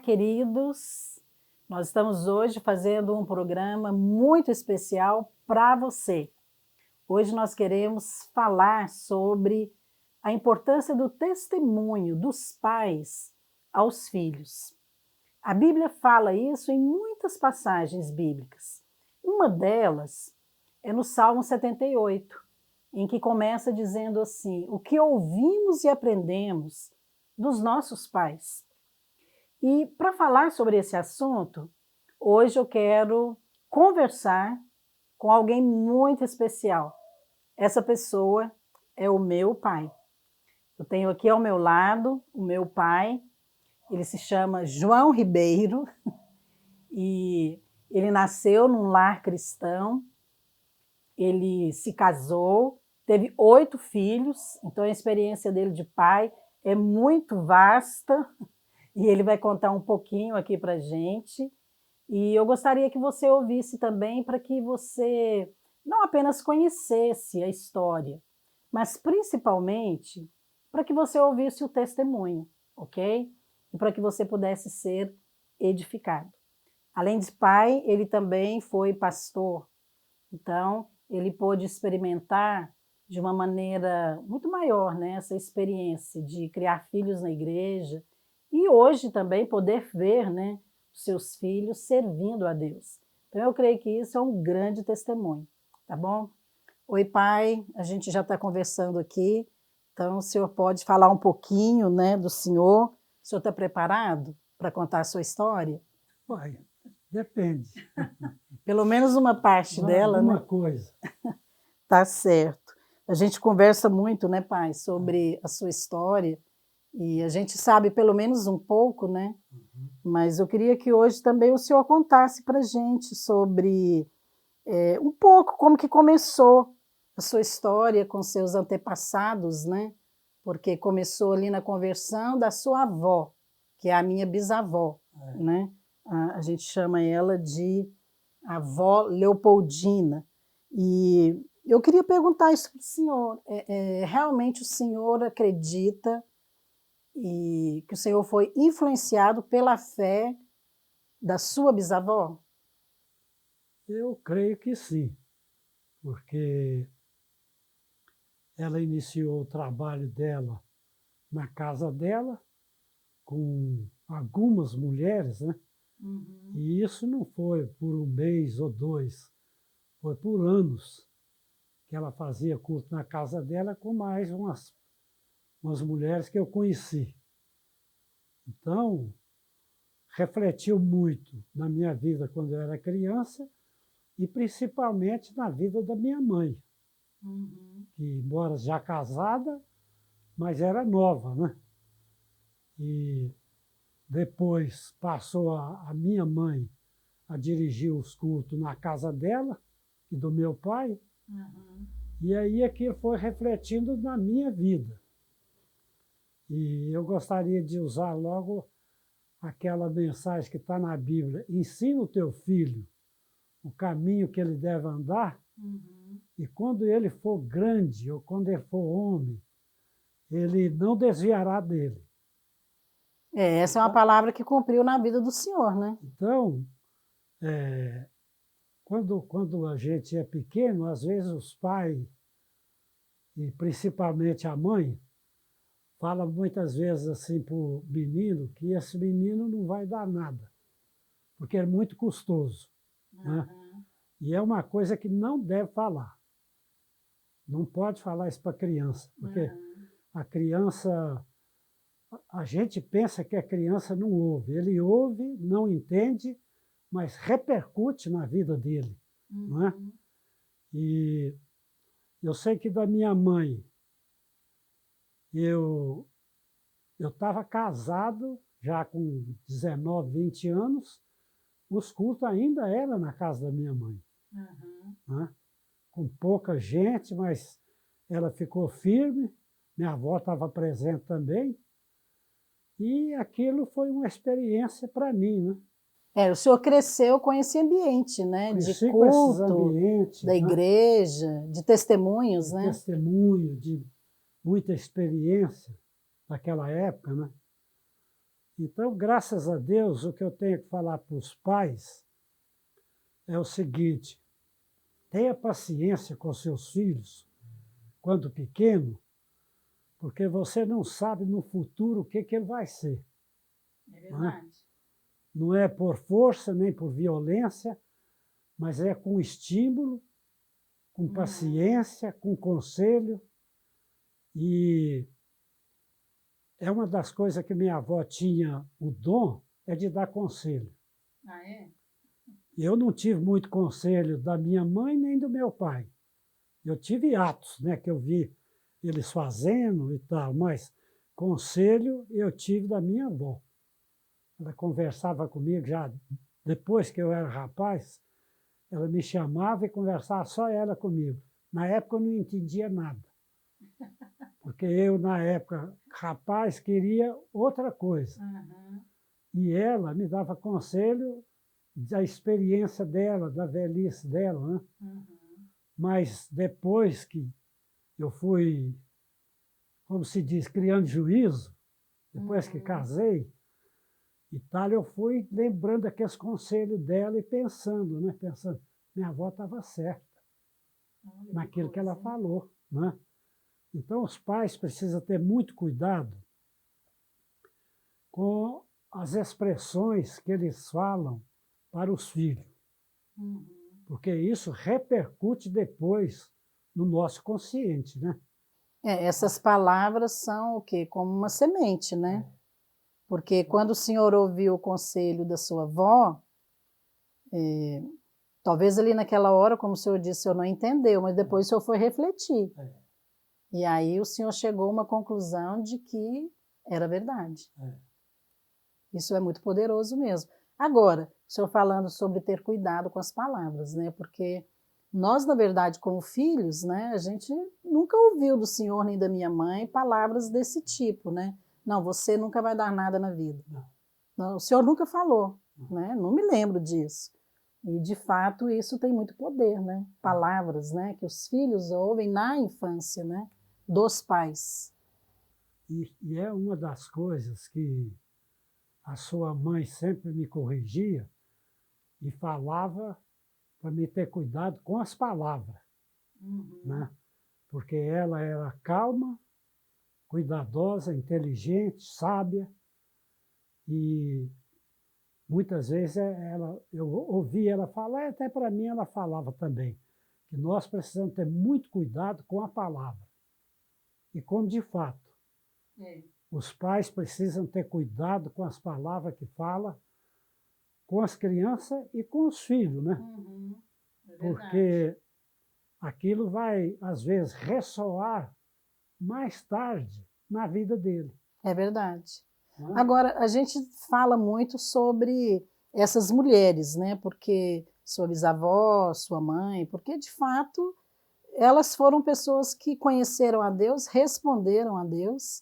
queridos! Nós estamos hoje fazendo um programa muito especial para você. Hoje nós queremos falar sobre a importância do testemunho dos pais aos filhos. A Bíblia fala isso em muitas passagens bíblicas. Uma delas é no Salmo 78, em que começa dizendo assim: o que ouvimos e aprendemos dos nossos pais. E para falar sobre esse assunto, hoje eu quero conversar com alguém muito especial. Essa pessoa é o meu pai. Eu tenho aqui ao meu lado o meu pai, ele se chama João Ribeiro e ele nasceu num lar cristão, ele se casou, teve 8 filhos, então a experiência dele de pai é muito vasta. E ele vai contar um pouquinho aqui para a gente. E eu gostaria que você ouvisse também para que você não apenas conhecesse a história, mas principalmente para que você ouvisse o testemunho, ok? E para que você pudesse ser edificado. Além de pai, ele também foi pastor. Então, ele pôde experimentar de uma maneira muito maior, né, essa experiência de criar filhos na igreja, e hoje também poder ver, né, os seus filhos servindo a Deus. Então eu creio que isso é um grande testemunho, tá bom? Oi, pai, a gente já está conversando aqui, então o senhor pode falar um pouquinho, né, do senhor. O senhor está preparado para contar a sua história? Pai, depende. Pelo menos uma parte dela, Alguma né? coisa. Tá certo. A gente conversa muito, né, pai, sobre a sua história, e a gente sabe pelo menos um pouco, né? Mas eu queria que hoje também o senhor contasse para a gente sobre um pouco como que começou a sua história com seus antepassados, né? Porque começou ali na conversão da sua avó, que é a minha bisavó, né? A gente chama ela de avó Leopoldina. E eu queria perguntar isso para o senhor. Realmente o senhor acredita e que o senhor foi influenciado pela fé da sua bisavó? Eu creio que sim, porque ela iniciou o trabalho dela na casa dela, com algumas mulheres, né? Uhum. E isso não foi por um mês ou 2, foi por anos que ela fazia culto na casa dela com mais umas mulheres que eu conheci. Então, refletiu muito na minha vida quando eu era criança e principalmente na vida da minha mãe, que, embora já casada, mas era nova, né? E depois passou a minha mãe a dirigir os cultos na casa dela e do meu pai, e aí aquilo foi refletindo na minha vida. E eu gostaria de usar logo aquela mensagem que está na Bíblia: ensina o teu filho o caminho que ele deve andar, e quando ele for grande ou quando ele for homem, ele não desviará dele. Essa é uma palavra que cumpriu na vida do senhor, né? Então, quando a gente é pequeno, às vezes os pais, e principalmente a mãe, fala muitas vezes assim para o menino que esse menino não vai dar nada, porque é muito custoso, né? E é uma coisa que não deve falar. Não pode falar isso para a criança, porque a criança, a gente pensa que a criança não ouve. Ele ouve, não entende, mas repercute na vida dele, não é? E eu sei que da minha mãe, eu estava casado já com 19, 20 anos, os cultos ainda eram na casa da minha mãe, né? Com pouca gente, mas ela ficou firme, minha avó estava presente também, e aquilo foi uma experiência para mim, né? O senhor cresceu com esse ambiente, né? De Cresci com esses culto, ambientes, da né? igreja, de testemunhos, De né? testemunho, de muita experiência naquela época, né? Então, graças a Deus, o que eu tenho que falar para os pais é o seguinte: tenha paciência com seus filhos quando pequeno, porque você não sabe no futuro o que ele vai ser. É verdade. Não é por força nem por violência, mas é com estímulo, com paciência, com conselho. E é uma das coisas que minha avó tinha o dom, é de dar conselho. Ah, é? Eu não tive muito conselho da minha mãe nem do meu pai. Eu tive atos, né, que eu vi eles fazendo e tal, mas conselho eu tive da minha avó. Ela conversava comigo já depois que eu era rapaz, ela me chamava e conversava só ela comigo. Na época eu não entendia nada, porque eu, na época, rapaz, queria outra coisa. Uhum. E ela me dava conselho da experiência dela, da velhice dela, né? Uhum. Mas depois que eu fui, como se diz, criando juízo, depois que casei e tal, eu fui lembrando aqueles conselhos dela e pensando, né? Pensando, minha avó estava certa naquilo que ela falou, né? Então, os pais precisam ter muito cuidado com as expressões que eles falam para os filhos, porque isso repercute depois no nosso consciente, né? Essas palavras são o quê? Como uma semente, né? Porque quando o senhor ouviu o conselho da sua avó, talvez ali naquela hora, como o senhor disse, o senhor não entendeu, mas depois o senhor foi refletir. E aí o senhor chegou a uma conclusão de que era verdade. Isso é muito poderoso mesmo. Agora, o senhor falando sobre ter cuidado com as palavras, né? Porque nós, na verdade, como filhos, né, a gente nunca ouviu do senhor nem da minha mãe palavras desse tipo, né? Não, você nunca vai dar nada na vida. Não, o senhor nunca falou, né? Não me lembro disso. E, de fato, isso tem muito poder, né? Palavras, né? Que os filhos ouvem na infância, né? Dos pais. E é uma das coisas que a sua mãe sempre me corrigia e falava para me ter cuidado com as palavras, né? Porque ela era calma, cuidadosa, inteligente, sábia, e muitas vezes eu ouvia ela falar, e até para mim ela falava também, que nós precisamos ter muito cuidado com a palavra. E como de fato, os pais precisam ter cuidado com as palavras que falam com as crianças e com os filhos, né? Porque aquilo vai, às vezes, ressoar mais tarde na vida dele. É verdade. Agora, a gente fala muito sobre essas mulheres, né? Porque sua bisavó, sua mãe, porque de fato elas foram pessoas que conheceram a Deus, responderam a Deus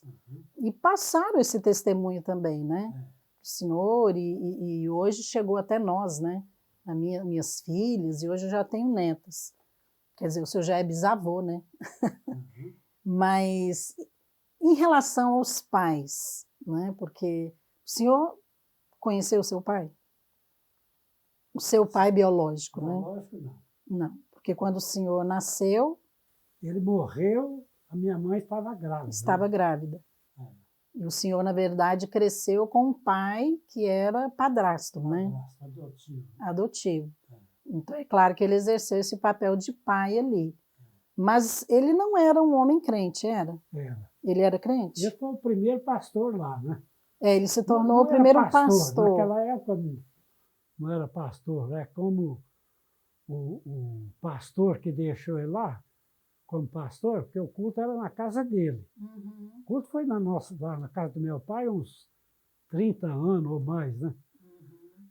e passaram esse testemunho também, né? O Senhor, e hoje chegou até nós, né? Minhas filhas, e hoje eu já tenho netas. Quer dizer, o senhor já é bisavô, né? Mas em relação aos pais, né? Porque o senhor conheceu o seu pai? O seu pai biológico, né? Biológico, não. Não, porque quando o senhor nasceu... Ele morreu, a minha mãe estava grávida. Estava grávida. E o senhor, na verdade, cresceu com um pai que era padrasto, né? Adotivo. Adotivo. Então, é claro que ele exerceu esse papel de pai ali. Mas ele não era um homem crente, era? Era. Ele era crente? Ele foi o primeiro pastor lá, né? Ele se tornou Não o primeiro era pastor. Naquela época não era pastor, né? Como o pastor que deixou ele lá, como pastor, porque o culto era na casa dele. O culto foi lá na casa do meu pai uns 30 anos ou mais, né?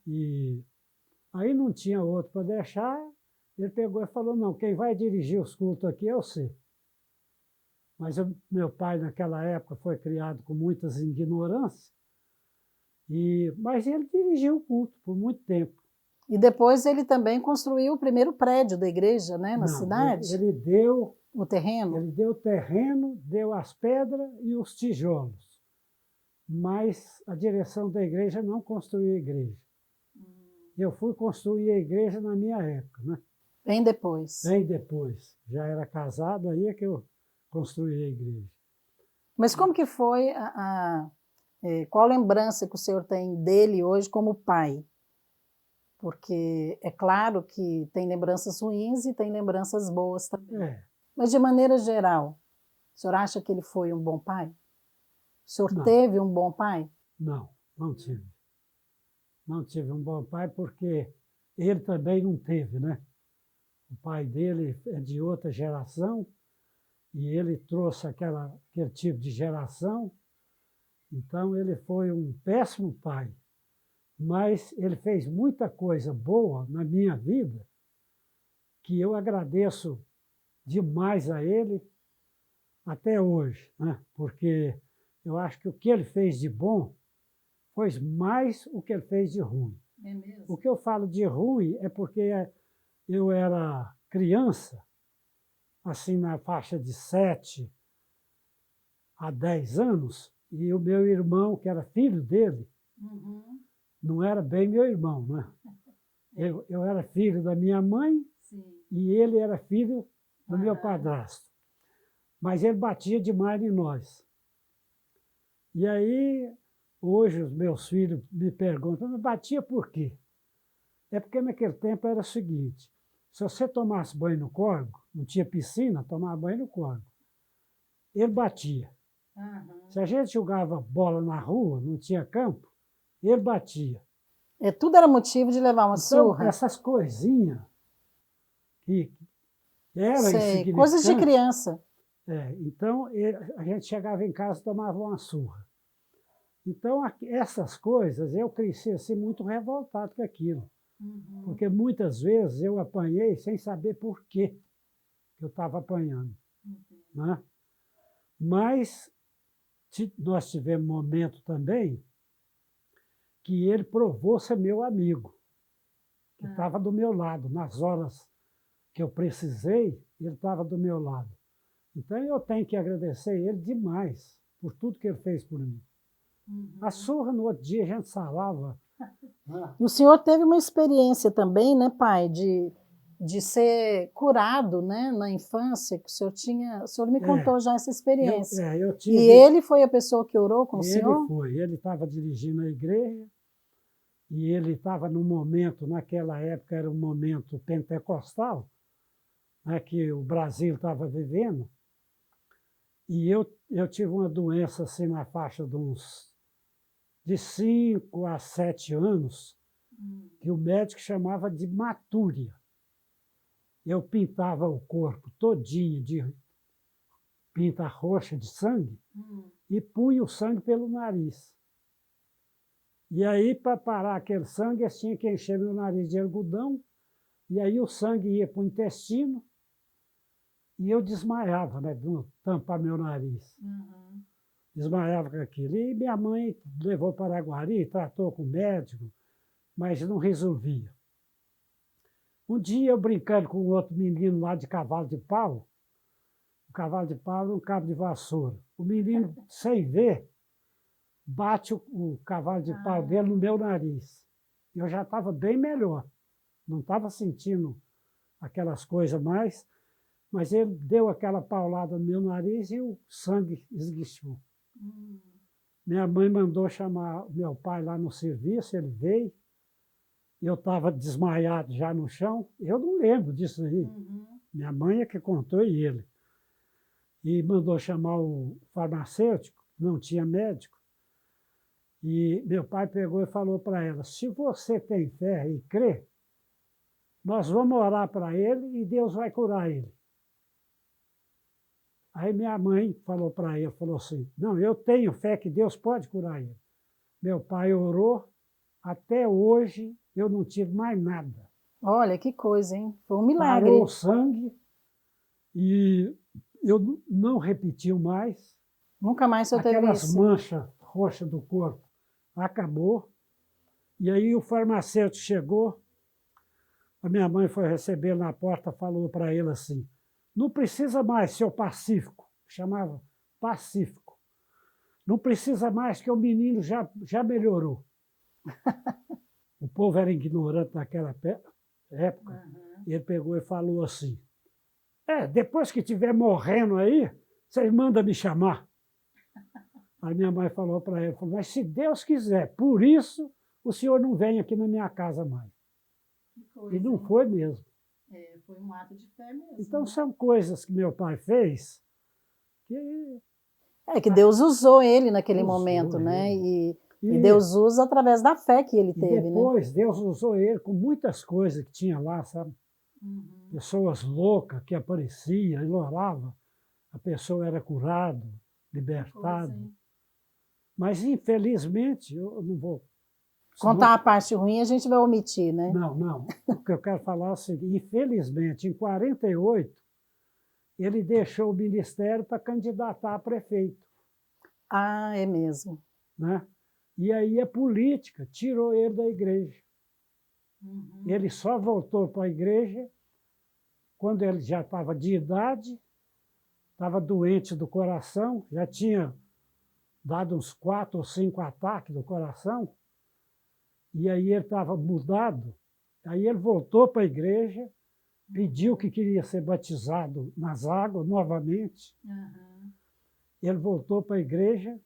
E aí não tinha outro para deixar, ele pegou e falou, não, quem vai dirigir os cultos aqui é você. Mas meu pai, naquela época, foi criado com muitas ignorâncias, mas ele dirigiu o culto por muito tempo. E depois ele também construiu o primeiro prédio da igreja, né, na cidade? Ele deu o terreno? Ele deu o terreno, deu as pedras e os tijolos. mas a direção da igreja não construiu a igreja. Eu fui construir a igreja na minha época, né? Bem depois. Bem depois. Já era casado, aí é que eu construí a igreja. Mas como que foi qual lembrança que o senhor tem dele hoje como pai? Porque é claro que tem lembranças ruins e tem lembranças boas também. É, Mas de maneira geral, o senhor acha que ele foi um bom pai? O senhor Não. teve um bom pai? não tive. Não tive um bom pai porque ele também não teve, né? O pai dele é de outra geração e ele trouxe aquele tipo de geração. Então, ele foi um péssimo pai. Mas ele fez muita coisa boa na minha vida que eu agradeço demais a ele até hoje, né? Porque eu acho que o que ele fez de bom foi mais o que ele fez de ruim. É mesmo? O que eu falo de ruim é porque eu era criança, assim na faixa de 7 a 10 anos, e o meu irmão, que era filho dele, não era bem meu irmão, né? Eu era filho da minha mãe. Sim. E ele era filho do meu padrasto. Mas ele batia demais em nós. E aí, hoje, os meus filhos me perguntam, mas batia por quê? É porque naquele tempo era o seguinte, se você tomasse banho no córrego, não tinha piscina, tomava banho no córrego. Ele batia. Se a gente jogava bola na rua, não tinha campo, ele batia. Tudo era motivo de levar uma Então, surra? essas coisinhas que eram Sei, coisas de insignificantes, criança. Então, a gente chegava em casa e tomava uma surra. Então, essas coisas, eu cresci assim muito revoltado com aquilo. Porque muitas vezes eu apanhei sem saber por quê que eu estava apanhando. Né? Mas nós tivemos um momento também que ele provou ser meu amigo, que estava do meu lado. Nas horas que eu precisei, ele estava do meu lado. Então, eu tenho que agradecer ele demais por tudo que ele fez por mim. A surra, no outro dia, a gente salava. E o senhor teve uma experiência também, né, pai, de ser curado, né, na infância, que o senhor tinha... O senhor me contou já essa experiência. Eu tive, e ele foi a pessoa que orou com o senhor? Ele estava dirigindo a igreja, e ele estava num momento, naquela época era um momento pentecostal, né, que o Brasil estava vivendo, e eu tive uma doença assim na faixa de 5 a 7 anos, que o médico chamava de matúria. Eu pintava o corpo todinho de pinta roxa de sangue e punha o sangue pelo nariz. E aí, para parar aquele sangue, eu tinha que encher meu nariz de algodão, e aí o sangue ia para o intestino, e eu desmaiava, né, de tampar meu nariz. Desmaiava com aquilo. E minha mãe levou para Araguari, tratou com o médico, mas não resolvia. Um dia, eu brincando com outro menino lá de cavalo de pau, o cavalo de pau era um cabo de vassoura. O menino, sem ver, bate o cavalo de pau dele no meu nariz. Eu já estava bem melhor, não estava sentindo aquelas coisas mais, mas ele deu aquela paulada no meu nariz e o sangue esguichou. Minha mãe mandou chamar meu pai lá no serviço, ele veio, eu estava desmaiado já no chão, eu não lembro disso aí. Minha mãe é que contou e ele. E mandou chamar o farmacêutico, não tinha médico, e meu pai pegou e falou para ela, se você tem fé e crê, nós vamos orar para ele e Deus vai curar ele. Aí minha mãe falou para ele, falou assim, não, eu tenho fé que Deus pode curar ele. Meu pai orou, até hoje eu não tive mais nada. Olha, que coisa, hein? Foi um milagre. Parou o sangue e eu não repeti mais. Nunca mais o senhor teve Aquelas isso? manchas roxas do corpo acabou. E aí o farmacêutico chegou, a minha mãe foi receber na porta, falou para ele assim, não precisa mais, seu Pacífico, chamava Pacífico, não precisa mais que o menino já melhorou. O povo era ignorante naquela época. Ele pegou e falou assim, depois que estiver morrendo aí, vocês mandam me chamar. Aí minha mãe falou para ele, mas se Deus quiser, por isso o senhor não vem aqui na minha casa mais. E não foi mesmo. Foi um ato de fé mesmo. Então são coisas que meu pai fez que Deus usou ele naquele Usou momento, né? ele. E Deus usa através da fé que ele E teve, depois né? Deus usou ele com muitas coisas que tinha lá, sabe? Pessoas loucas que apareciam, ele orava, a pessoa era curada, libertada. Mas, infelizmente, eu não vou... Contar a parte ruim a gente vai omitir, né? Não. O que eu quero falar é o seguinte, infelizmente, em 48, ele deixou o ministério para candidatar a prefeito. Ah, é mesmo. Né? E aí a política tirou ele da igreja. Ele só voltou para a igreja quando ele já estava de idade, estava doente do coração, já tinha dado uns 4 ou 5 ataques do coração, e aí ele estava mudado. Aí ele voltou para a igreja, pediu que queria ser batizado nas águas novamente. Ele voltou para a igreja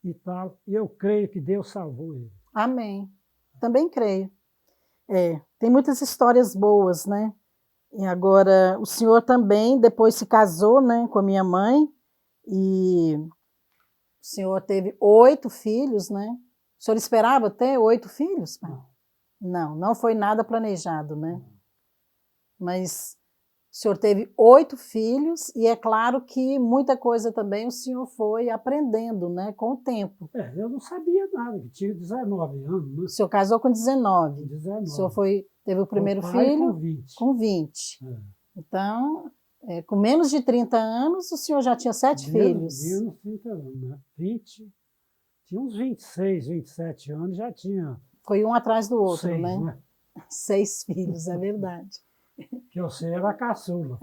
e tal. E eu creio que Deus salvou ele. Amém. Também creio. Tem muitas histórias boas, né? E agora, o senhor também depois se casou, né, com a minha mãe, e o senhor teve 8 filhos, né? O senhor esperava ter 8 filhos, pai? Não foi nada planejado, né? Mas o senhor teve 8 filhos, e é claro que muita coisa também o senhor foi aprendendo, né, com o tempo. Eu não sabia nada, que tinha 19 anos. Né? O senhor casou com 19. 19. O senhor teve o primeiro pai filho com 20. com 20. Então, com menos de 30 anos, o senhor já tinha 7 filhos. Menos de 30 anos, né? 20, tinha uns 26, 27 anos, já tinha... Foi um atrás do outro, 6, né? 6 filhos, é verdade. Que eu sei era a caçula.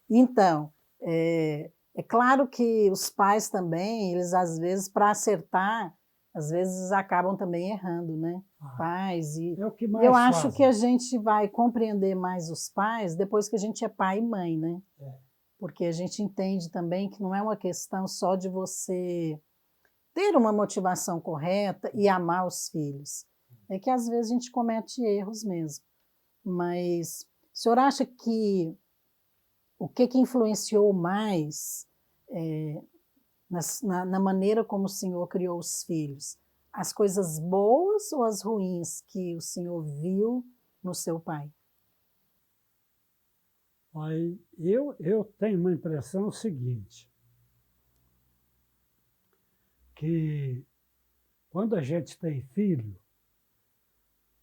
Então, é claro que os pais também, eles às vezes, para acertar, às vezes acabam também errando, né? Pais. E é o que mais eu acho fazem. que a gente vai compreender mais os pais depois que a gente é pai e mãe, né? Porque a gente entende também que não é uma questão só de você ter uma motivação correta e amar os filhos. É que às vezes a gente comete erros mesmo. Mas o senhor acha que o que influenciou mais na maneira como o senhor criou os filhos? As coisas boas ou as ruins que o senhor viu no seu pai? Aí, eu tenho uma impressão seguinte, que quando a gente tem filho,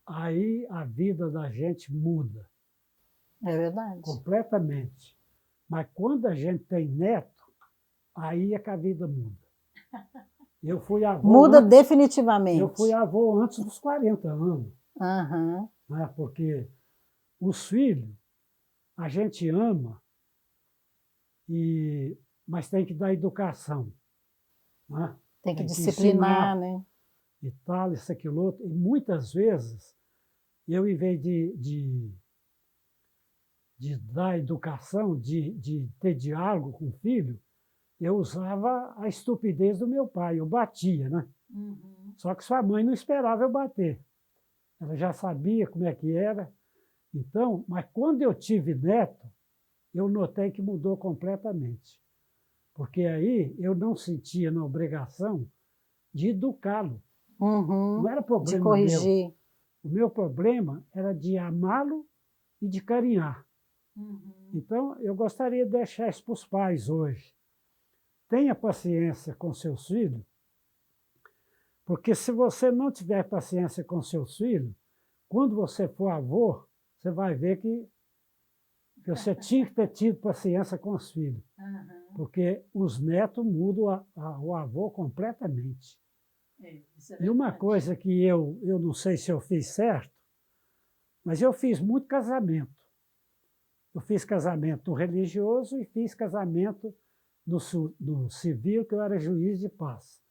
aí a vida da gente muda. É verdade. Completamente. Mas quando a gente tem neto, aí é que a vida muda. Eu fui avô muda definitivamente. Eu fui avô antes dos 40 anos. Né? Porque os filhos, a gente ama, mas tem que dar educação. Né? Tem que disciplinar, né? E tal, isso, aquilo, outro. E muitas vezes, eu, em vez de dar educação, de ter diálogo com o filho, eu usava a estupidez do meu pai, eu batia, né? Só que sua mãe não esperava eu bater. Ela já sabia como é que era. Então, mas quando eu tive neto, eu notei que mudou completamente. Porque aí eu não sentia na obrigação de educá-lo. Não era problema de corrigir. meu. O meu problema era de amá-lo e de carinhar. Então, eu gostaria de deixar isso para os pais hoje. Tenha paciência com seus filhos, porque se você não tiver paciência com seus filhos, quando você for avô, você vai ver que você tinha que ter tido paciência com os filhos. Porque os netos mudam o avô completamente. E uma coisa que eu não sei se eu fiz certo, mas eu fiz muito casamento. Eu fiz casamento religioso e fiz casamento no civil, que eu era juiz de paz.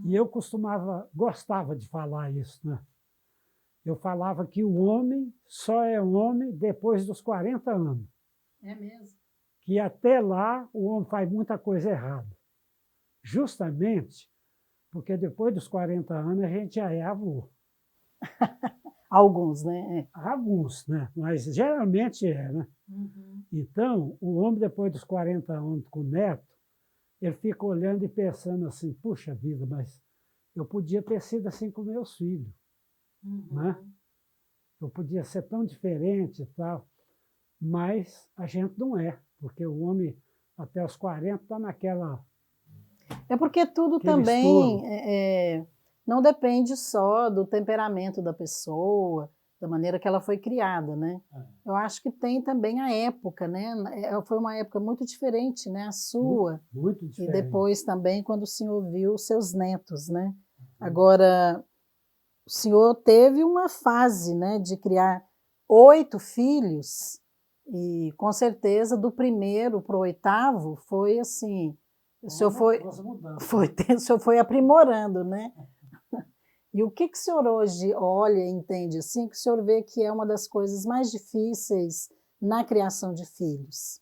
E eu gostava de falar isso, né? Eu falava que o homem só é homem depois dos 40 anos. É mesmo? Que até lá o homem faz muita coisa errada. Justamente porque depois dos 40 anos a gente já é avô. Alguns, né? Alguns, né? Mas geralmente é, né? Então, o homem depois dos 40 anos com o neto, ele fica olhando e pensando assim, puxa vida, mas eu podia ter sido assim com meus filhos, né? Eu podia ser tão diferente e tal, mas a gente não é, porque o homem até os 40 está naquela... É porque tudo também não depende só do temperamento da pessoa, da maneira que ela foi criada, né? Eu acho que tem também a época, né? Foi uma época muito diferente, né? A sua. Muito diferente. E depois também quando o senhor viu seus netos, né? Agora, o senhor teve uma fase, né, de criar 8 filhos e com certeza do primeiro para o 8º foi assim, o senhor o senhor foi aprimorando, né? E o que o senhor hoje olha e entende assim, que o senhor vê que é uma das coisas mais difíceis na criação de filhos?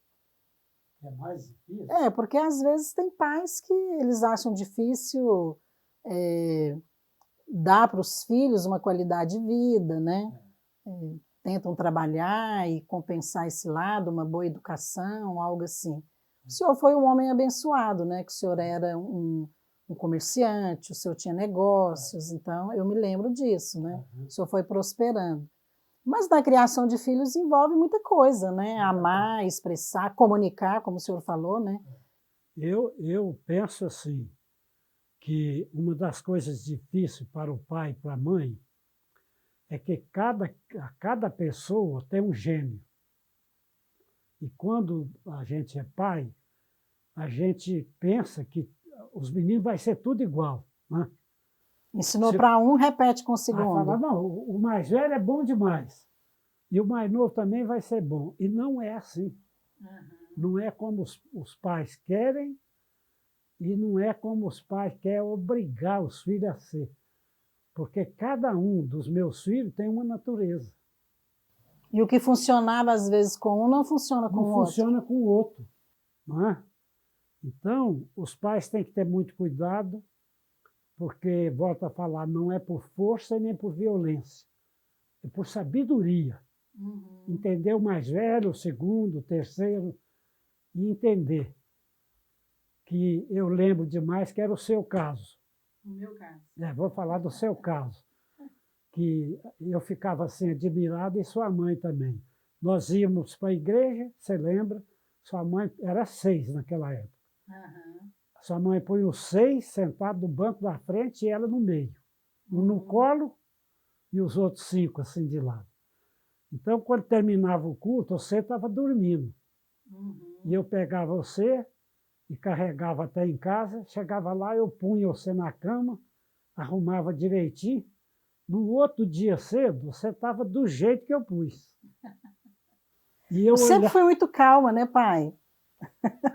É mais difícil? Porque às vezes tem pais que eles acham difícil dar para os filhos uma qualidade de vida, né? Tentam trabalhar e compensar esse lado, uma boa educação, algo assim. O senhor foi um homem abençoado, né? Que o senhor era um comerciante, o senhor tinha negócios, então eu me lembro disso, né? O senhor foi prosperando. Mas na criação de filhos envolve muita coisa, né? Amar, expressar, comunicar, como o senhor falou, né? Eu penso assim, que uma das coisas difíceis para o pai e para a mãe é que cada pessoa tem um gênio. E quando a gente é pai, a gente pensa que os meninos vai ser tudo igual, né? Ensinou para um, repete com o segundo. Fala, não, o mais velho é bom demais. E o mais novo também vai ser bom. E não é assim. Não é como os pais querem e não é como os pais querem obrigar os filhos a ser. Porque cada um dos meus filhos tem uma natureza. E o que funcionava às vezes com um não funciona com o outro. Não funciona com o outro, não é? Então, os pais têm que ter muito cuidado, porque, volto a falar, não é por força e nem por violência, é por sabedoria. Entender o mais velho, o segundo, o terceiro, e entender que eu lembro demais que era o seu caso. O meu caso. Vou falar do seu caso, que eu ficava assim admirado, e sua mãe também. Nós íamos para a igreja, você lembra? Sua mãe era 6 naquela época. Sua mãe põe os 6 sentados no banco da frente e ela no meio. Um no colo e os outros 5 assim de lado. Então, quando terminava o culto, você estava dormindo. E eu pegava você e carregava até em casa, chegava lá, eu punha você na cama, arrumava direitinho. No outro dia cedo, você estava do jeito que eu pus. E eu sempre foi muito calma, né, pai?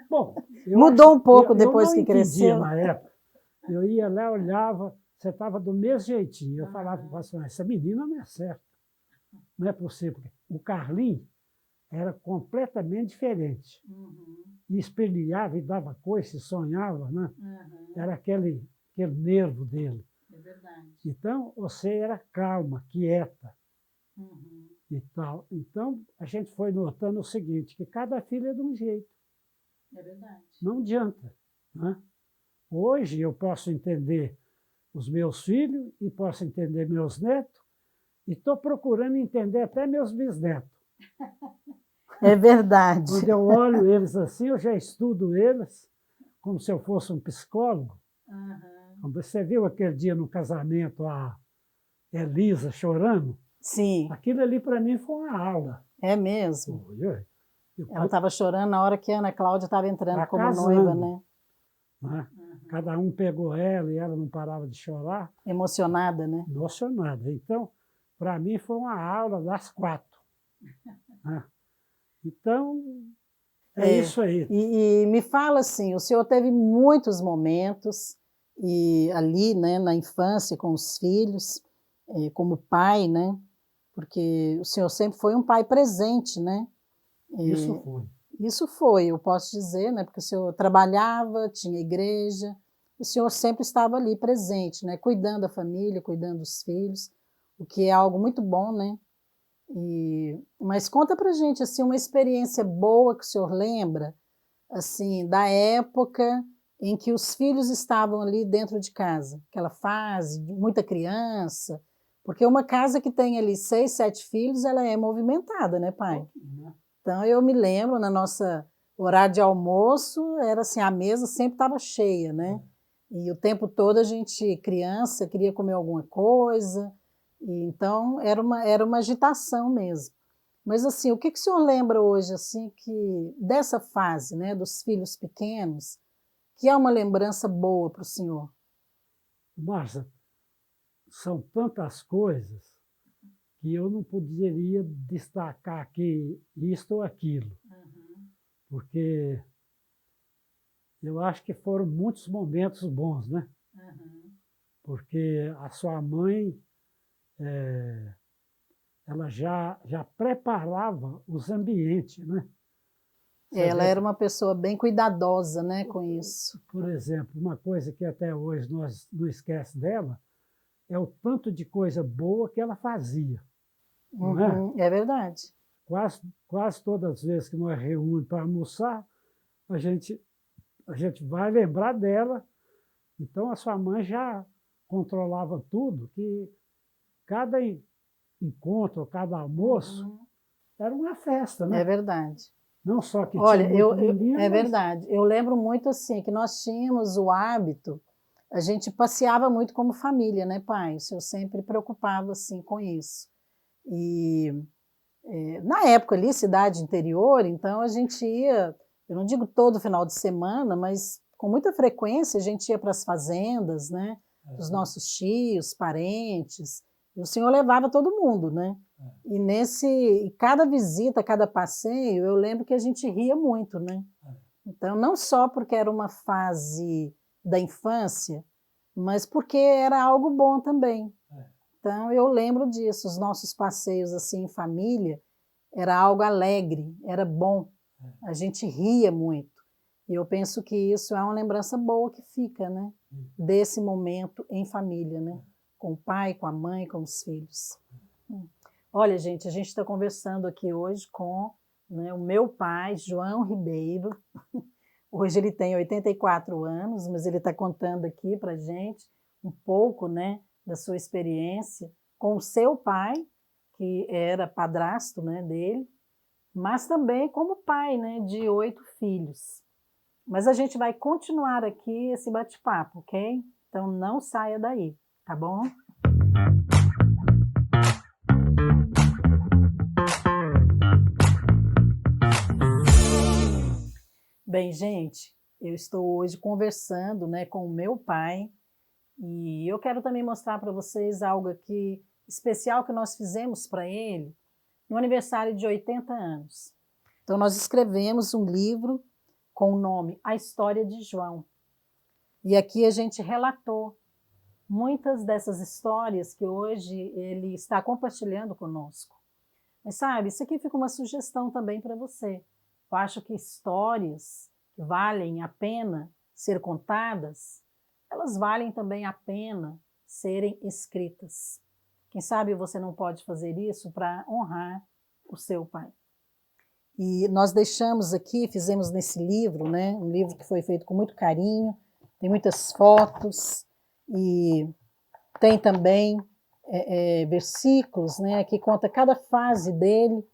Bom, mudou um pouco depois que cresceu. Eu não entendia na época. Eu ia lá, olhava, você estava do mesmo jeitinho. Eu falava para o pastor, essa menina não é certa. Não é possível. O Carlinhos era completamente diferente. E espelhava e dava coisa, sonhava, né? Era aquele nervo dele. É verdade. Então, você era calma, quieta e tal. Então, a gente foi notando o seguinte, que cada filho é de um jeito. É verdade. Não adianta, né? Hoje eu posso entender os meus filhos e posso entender meus netos e estou procurando entender até meus bisnetos. É verdade. Quando eu olho eles assim, eu já estudo eles como se eu fosse um psicólogo. Você viu aquele dia no casamento a Elisa chorando? Sim. Aquilo ali para mim foi uma aula. É mesmo? Ela estava chorando na hora que a Ana Cláudia estava entrando como noiva, né? Cada um pegou ela e ela não parava de chorar. Emocionada, né? Emocionada. Então, para mim foi uma aula das 4. Então... É isso aí. E me fala assim, o senhor teve muitos momentos e ali, né, na infância com os filhos, como pai, né? Porque o senhor sempre foi um pai presente, né? Isso foi. Isso foi, eu posso dizer, né? Porque o senhor trabalhava, tinha igreja, o senhor sempre estava ali presente, né? Cuidando da família, cuidando dos filhos, o que é algo muito bom, né? Mas conta pra gente assim uma experiência boa que o senhor lembra, assim, da época em que os filhos estavam ali dentro de casa, aquela fase de muita criança, porque uma casa que tem ali 6, 7 filhos, ela é movimentada, né, pai? Então eu me lembro na nossa horário de almoço, era assim, a mesa sempre estava cheia, né? E o tempo todo a gente, criança, queria comer alguma coisa, e então era uma agitação mesmo. Mas assim, o que que o senhor lembra hoje assim que dessa fase, né, dos filhos pequenos, que é uma lembrança boa para o senhor? Márcia, são tantas coisas que eu não poderia destacar aqui isto ou aquilo, porque eu acho que foram muitos momentos bons, né? Porque a sua mãe, ela já preparava os ambientes, né? Você Ela vê, era uma pessoa bem cuidadosa, né, com isso. por exemplo, uma coisa que até hoje nós não esquece dela, é o tanto de coisa boa que ela fazia, não é? É verdade. Quase todas as vezes que nós reunimos para almoçar, a gente, a gente vai lembrar dela. Então, a sua mãe já controlava tudo, que cada encontro, cada almoço, era uma festa, É né? verdade. Não só que tinha Olha, muito menino, é mas verdade. Eu lembro muito assim que nós tínhamos o hábito, a gente passeava muito como família, né, pai? O senhor sempre preocupava assim com isso. E na época ali, cidade interior, então a gente ia, eu não digo todo final de semana, mas com muita frequência a gente ia para as fazendas, né? Os nossos tios, parentes, e o senhor levava todo mundo, né? E cada visita, cada passeio, eu lembro que a gente ria muito, né? Então, não só porque era uma fase da infância, mas porque era algo bom também. Então, eu lembro disso, os nossos passeios assim em família, era algo alegre, era bom, a gente ria muito. E eu penso que isso é uma lembrança boa que fica, né? Desse momento em família, né? Com o pai, com a mãe, com os filhos. Olha, gente, a gente está conversando aqui hoje com, né, o meu pai, João Ribeiro. Hoje ele tem 84 anos, mas ele está contando aqui para a gente um pouco, né, da sua experiência com o seu pai, que era padrasto, né, dele, mas também como pai, né, de 8 filhos. Mas a gente vai continuar aqui esse bate-papo, ok? Então não saia daí, tá bom? Bem, gente, eu estou hoje conversando, né, com o meu pai e eu quero também mostrar para vocês algo aqui especial que nós fizemos para ele no aniversário de 80 anos. Então, nós escrevemos um livro com o nome A História de João. E aqui a gente relatou muitas dessas histórias que hoje ele está compartilhando conosco. Mas sabe, isso aqui fica uma sugestão também para você. Eu acho que histórias que valem a pena ser contadas, elas valem também a pena serem escritas. Quem sabe você não pode fazer isso para honrar o seu pai. E nós deixamos aqui, fizemos nesse livro, né, um livro que foi feito com muito carinho, tem muitas fotos e tem também versículos, né, que conta cada fase dele,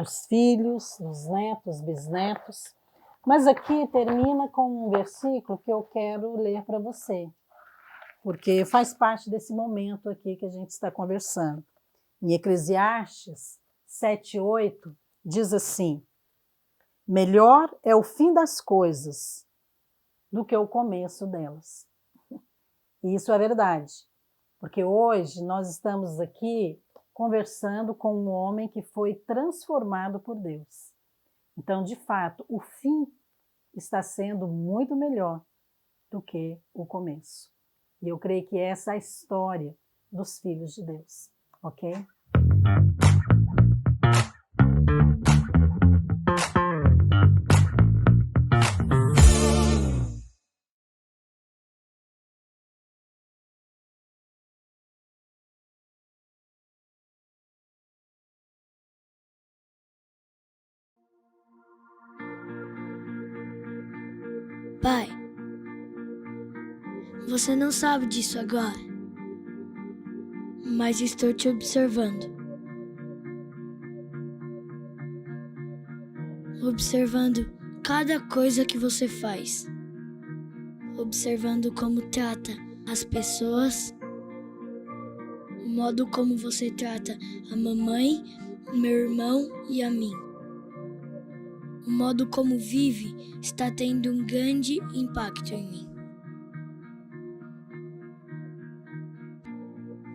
os filhos, os netos, bisnetos. Mas aqui termina com um versículo que eu quero ler para você, porque faz parte desse momento aqui que a gente está conversando. Em Eclesiastes 7:8 diz assim: melhor é o fim das coisas do que o começo delas. E isso é verdade, porque hoje nós estamos aqui conversando com um homem que foi transformado por Deus. Então, de fato, o fim está sendo muito melhor do que o começo. E eu creio que essa é a história dos filhos de Deus, ok? Pai, você não sabe disso agora, mas estou te observando. Observando cada coisa que você faz. Observando como trata as pessoas, o modo como você trata a mamãe, meu irmão e a mim. O modo como vive está tendo um grande impacto em mim.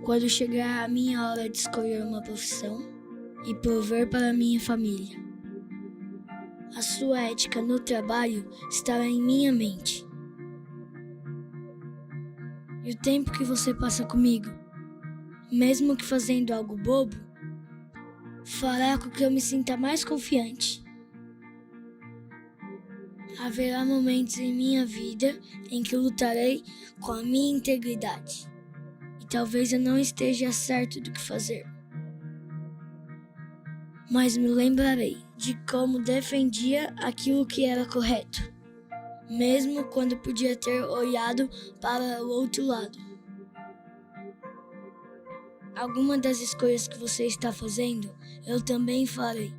Quando chegar a minha hora de escolher uma profissão e prover para minha família, a sua ética no trabalho estará em minha mente. E o tempo que você passa comigo, mesmo que fazendo algo bobo, fará com que eu me sinta mais confiante. Haverá momentos em minha vida em que lutarei com a minha integridade. E talvez eu não esteja certo do que fazer. Mas me lembrarei de como defendia aquilo que era correto, mesmo quando podia ter olhado para o outro lado. Alguma das escolhas que você está fazendo, eu também farei.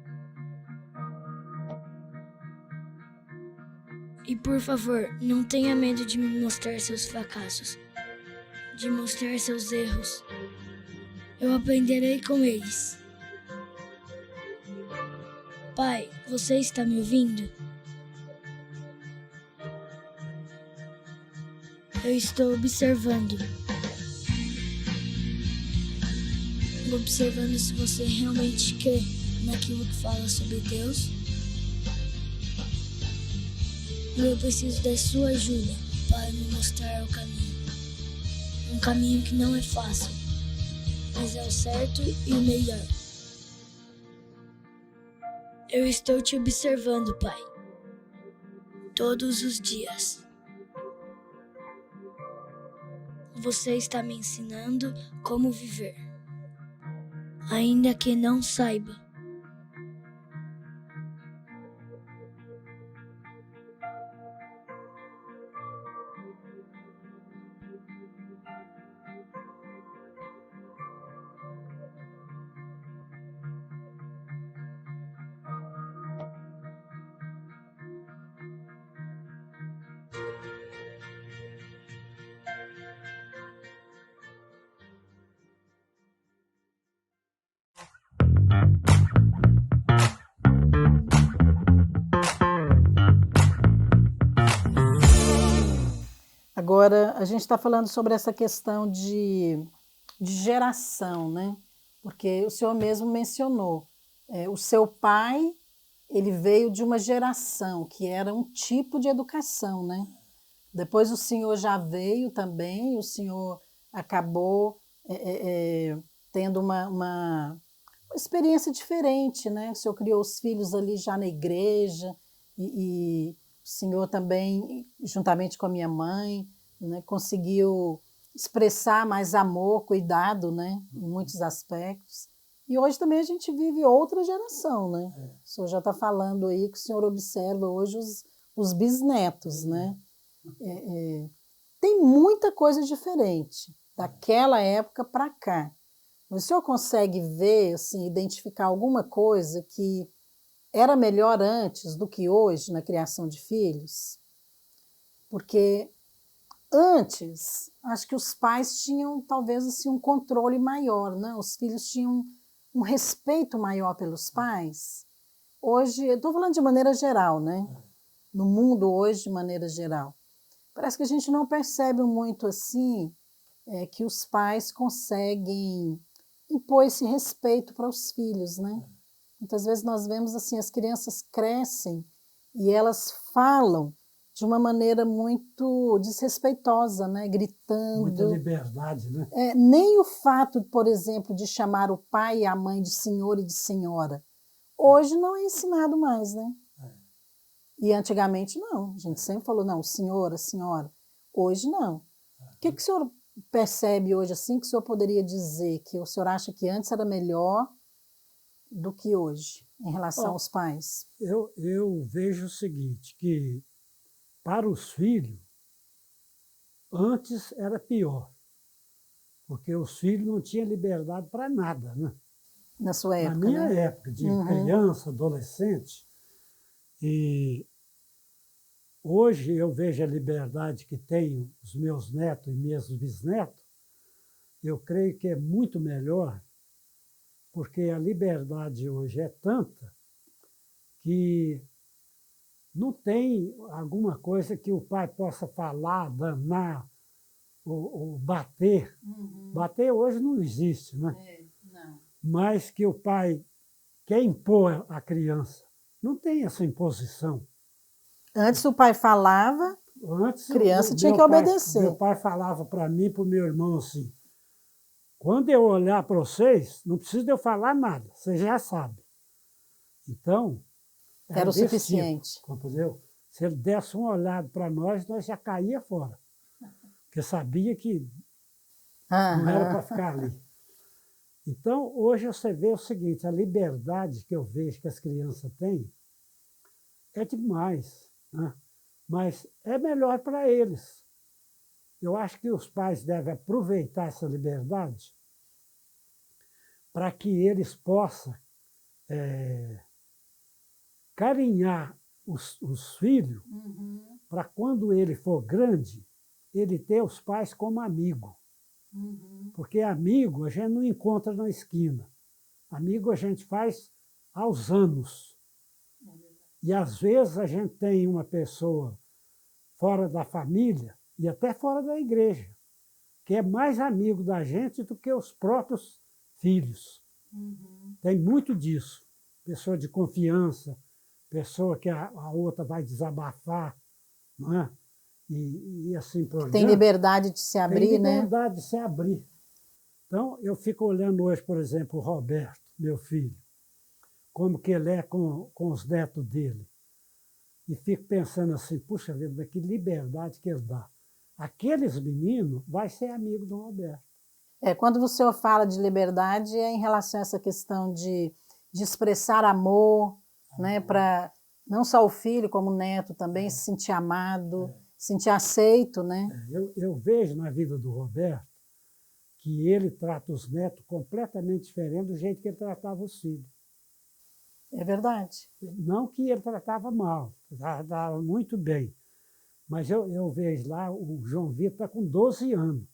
E por favor, não tenha medo de me mostrar seus fracassos, de mostrar seus erros. Eu aprenderei com eles. Pai, você está me ouvindo? Eu estou observando. Observando se você realmente crê naquilo que fala sobre Deus. E eu preciso da sua ajuda para me mostrar o caminho. Um caminho que não é fácil, mas é o certo e o melhor. Eu estou te observando, Pai, todos os dias. Você está me ensinando como viver, ainda que não saiba. Agora, a gente está falando sobre essa questão de geração, né? Porque o senhor mesmo mencionou, o seu pai, ele veio de uma geração que era um tipo de educação, né? Depois o senhor já veio também, o senhor acabou tendo uma experiência diferente, né? O senhor criou os filhos ali já na igreja e o senhor também, juntamente com a minha mãe, né, conseguiu expressar mais amor, cuidado, né, em muitos aspectos. E hoje também a gente vive outra geração, né? O senhor já está falando aí que o senhor observa hoje os bisnetos, né? Tem muita coisa diferente daquela época para cá. O senhor consegue ver, assim, identificar alguma coisa que era melhor antes do que hoje na criação de filhos? Porque antes, acho que os pais tinham talvez assim, um controle maior, né? Os filhos tinham um respeito maior pelos pais. Hoje, eu estou falando de maneira geral, né? No mundo hoje, de maneira geral. Parece que a gente não percebe muito assim que os pais conseguem impor esse respeito para os filhos, né? Muitas vezes nós vemos assim, as crianças crescem e elas falam de uma maneira muito desrespeitosa, né? Muita Gritando. liberdade, né? Nem o fato, por exemplo, de chamar o pai e a mãe de senhor e de senhora, hoje não é ensinado mais, né? E antigamente não, a gente sempre falou, não, senhora, senhora. Hoje não. O que o senhor percebe hoje assim, que o senhor poderia dizer que o senhor acha que antes era melhor do que hoje, em relação aos pais? Eu vejo o seguinte, que para os filhos, antes era pior, porque os filhos não tinham liberdade para nada, né? Na sua época, Na minha né? época, de criança, adolescente, e hoje eu vejo a liberdade que têm os meus netos e meus bisnetos, eu creio que é muito melhor, porque a liberdade hoje é tanta que não tem alguma coisa que o pai possa falar, danar, ou bater. Bater hoje não existe, né? Não. Mas que o pai quer impor à criança. Não tem essa imposição. Antes o pai falava, Antes, a criança tinha que meu pai, obedecer. Meu pai falava para mim e para o meu irmão assim, quando eu olhar para vocês, não precisa de eu falar nada, você já sabe. Então, Era o desse suficiente. Tipo, entendeu? Se ele desse uma olhada para nós já caía fora. Porque sabia que não era para ficar ali. Então, hoje você vê o seguinte, a liberdade que eu vejo que as crianças têm é demais, né? Mas é melhor para eles. Eu acho que os pais devem aproveitar essa liberdade para que eles possam carinhar os filhos, para quando ele for grande, ele ter os pais como amigo. Porque amigo a gente não encontra na esquina. Amigo a gente faz aos anos. E às vezes a gente tem uma pessoa fora da família e até fora da igreja, que é mais amigo da gente do que os próprios filhos. Tem muito disso. Pessoa de confiança, pessoa que a outra vai desabafar, não é? E assim por diante. Tem liberdade de se abrir, né? Tem liberdade de se abrir. Então, eu fico olhando hoje, por exemplo, o Roberto, meu filho, como que ele é com os netos dele. E fico pensando assim, puxa vida, que liberdade que ele dá. Aqueles meninos vai ser amigo do Roberto. Quando o senhor fala de liberdade, é em relação a essa questão de expressar amor, né, para não só o filho, como o neto também se sentir amado, sentir aceito, né? Eu vejo na vida do Roberto que ele trata os netos completamente diferente do jeito que ele tratava os filhos. É verdade. Não que ele tratava mal, tratava muito bem. Mas eu vejo lá, o João Vitor está com 12 anos.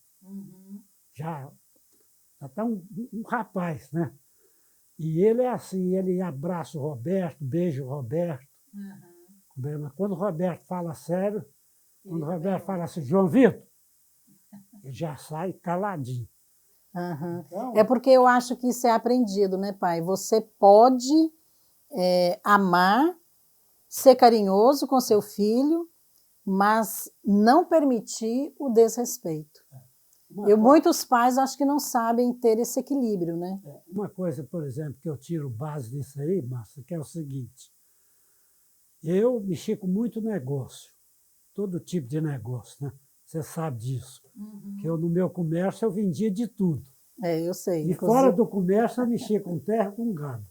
Já está um rapaz, né? E ele é assim, ele abraça o Roberto, beija o Roberto. Mas quando o Roberto fala sério, quando o Roberto fala assim, João Vitor, ele já sai caladinho. Então, É porque eu acho que isso é aprendido, né, pai? Você pode amar, ser carinhoso com seu filho, mas não permitir o desrespeito. Muitos pais acho que não sabem ter esse equilíbrio, né? Uma coisa, por exemplo, que eu tiro base disso aí, Márcia, que é o seguinte. Eu mexi com muito negócio, todo tipo de negócio, né? Você sabe disso. Que eu, no meu comércio, eu vendia de tudo. Eu sei. E fora do comércio, eu mexia com terra, com gado.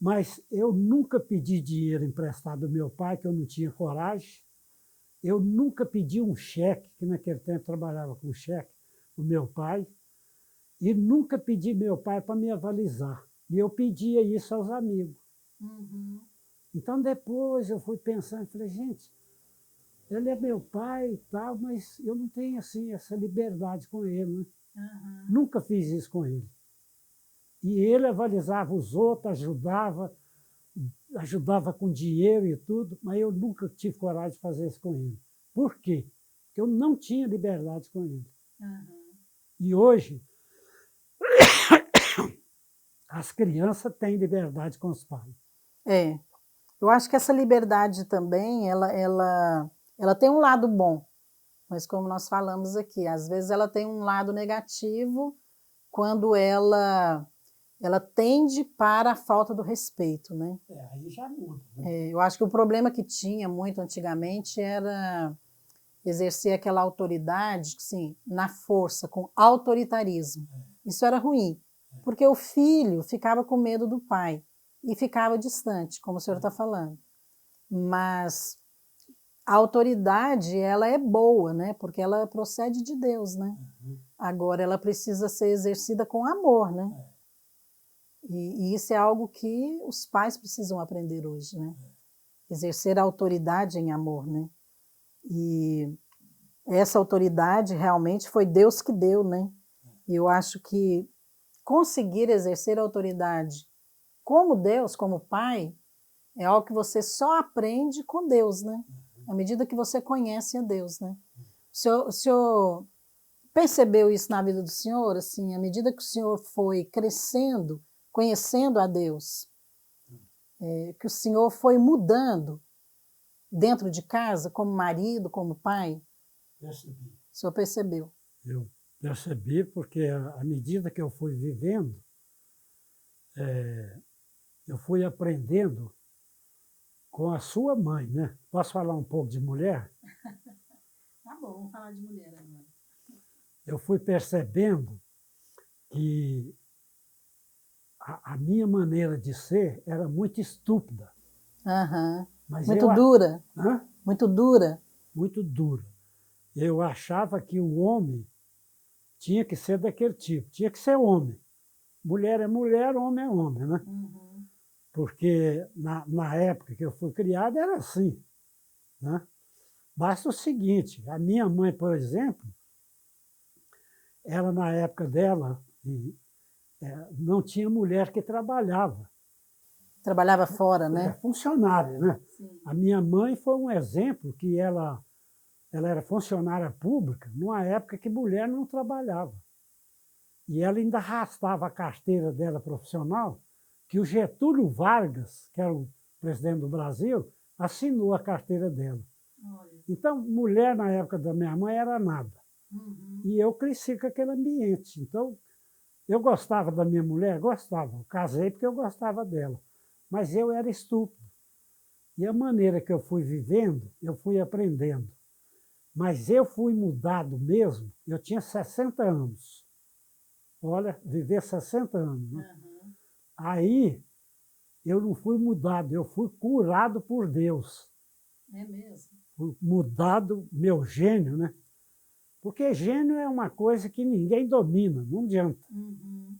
Mas eu nunca pedi dinheiro emprestado do meu pai, que eu não tinha coragem. Eu nunca pedi um cheque, que naquele tempo eu trabalhava com cheque, do meu pai. E nunca pedi meu pai para me avalizar. E eu pedia isso aos amigos. Então, depois eu fui pensando, falei, gente, ele é meu pai e tal, mas eu não tenho assim, essa liberdade com ele. Né? Nunca fiz isso com ele. E ele avalizava os outros, ajudava com dinheiro e tudo, mas eu nunca tive coragem de fazer isso com ele. Por quê? Porque eu não tinha liberdade com ele. E hoje, as crianças têm liberdade com os pais. É, eu acho que essa liberdade também, ela tem um lado bom, mas como nós falamos aqui, às vezes ela tem um lado negativo quando ela tende para a falta do respeito, né? Aí já muda, né? Eu acho que o problema que tinha muito antigamente era exercer aquela autoridade, sim, na força, com autoritarismo. Isso era ruim, porque o filho ficava com medo do pai e ficava distante, como o senhor está falando. Mas a autoridade, ela é boa, né? Porque ela procede de Deus, né? Agora, ela precisa ser exercida com amor, né? E isso é algo que os pais precisam aprender hoje, né? Exercer a autoridade em amor, né? E essa autoridade realmente foi Deus que deu, né? E eu acho que conseguir exercer a autoridade como Deus, como pai, é algo que você só aprende com Deus, né? À medida que você conhece a Deus, né? O senhor percebeu isso na vida do senhor, assim, à medida que o senhor foi crescendo, conhecendo a Deus, que o senhor foi mudando dentro de casa, como marido, como pai? Percebi. O senhor percebeu? Eu percebi porque, à medida que eu fui vivendo, eu fui aprendendo com a sua mãe, né? Posso falar um pouco de mulher? Tá bom, vamos falar de mulher agora. Eu fui percebendo que a minha maneira de ser era muito estúpida. Mas muito dura. Hã? Muito dura. Muito dura. Eu achava que o homem tinha que ser daquele tipo, tinha que ser homem. Mulher é mulher, homem é homem, né? Porque na época que eu fui criado era assim, né? Basta o seguinte, a minha mãe, por exemplo, ela na época dela não tinha mulher que trabalhava. Trabalhava fora, né? Funcionária, né? Sim. A minha mãe foi um exemplo que ela era funcionária pública numa época que mulher não trabalhava. E ela ainda arrastava a carteira dela profissional, que o Getúlio Vargas, que era o presidente do Brasil, assinou a carteira dela. Olha. Então, mulher na época da minha mãe era nada. E eu cresci com aquele ambiente. Então, eu gostava da minha mulher? Gostava. Eu casei porque eu gostava dela. Mas eu era estúpido. E a maneira que eu fui vivendo, eu fui aprendendo. Mas eu fui mudado mesmo, eu tinha 60 anos. Olha, viver 60 anos. Né? Aí, eu não fui mudado, eu fui curado por Deus. É mesmo? Fui mudado, meu gênio, né? Porque gênio é uma coisa que ninguém domina, não adianta.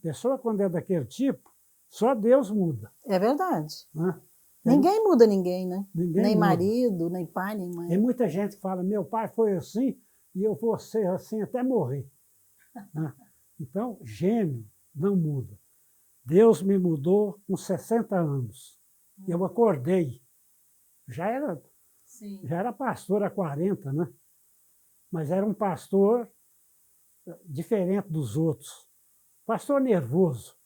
Pessoa, quando é daquele tipo, só Deus muda. É verdade. Né? Ninguém muda ninguém, né? Ninguém nem muda. Marido, nem pai, nem mãe. Tem muita gente que fala, meu pai foi assim e eu vou ser assim até morrer. Né? Então, gênio não muda. Deus me mudou com 60 anos. Eu acordei. Já era pastor há 40, né? Mas era um pastor diferente dos outros. Pastor nervoso.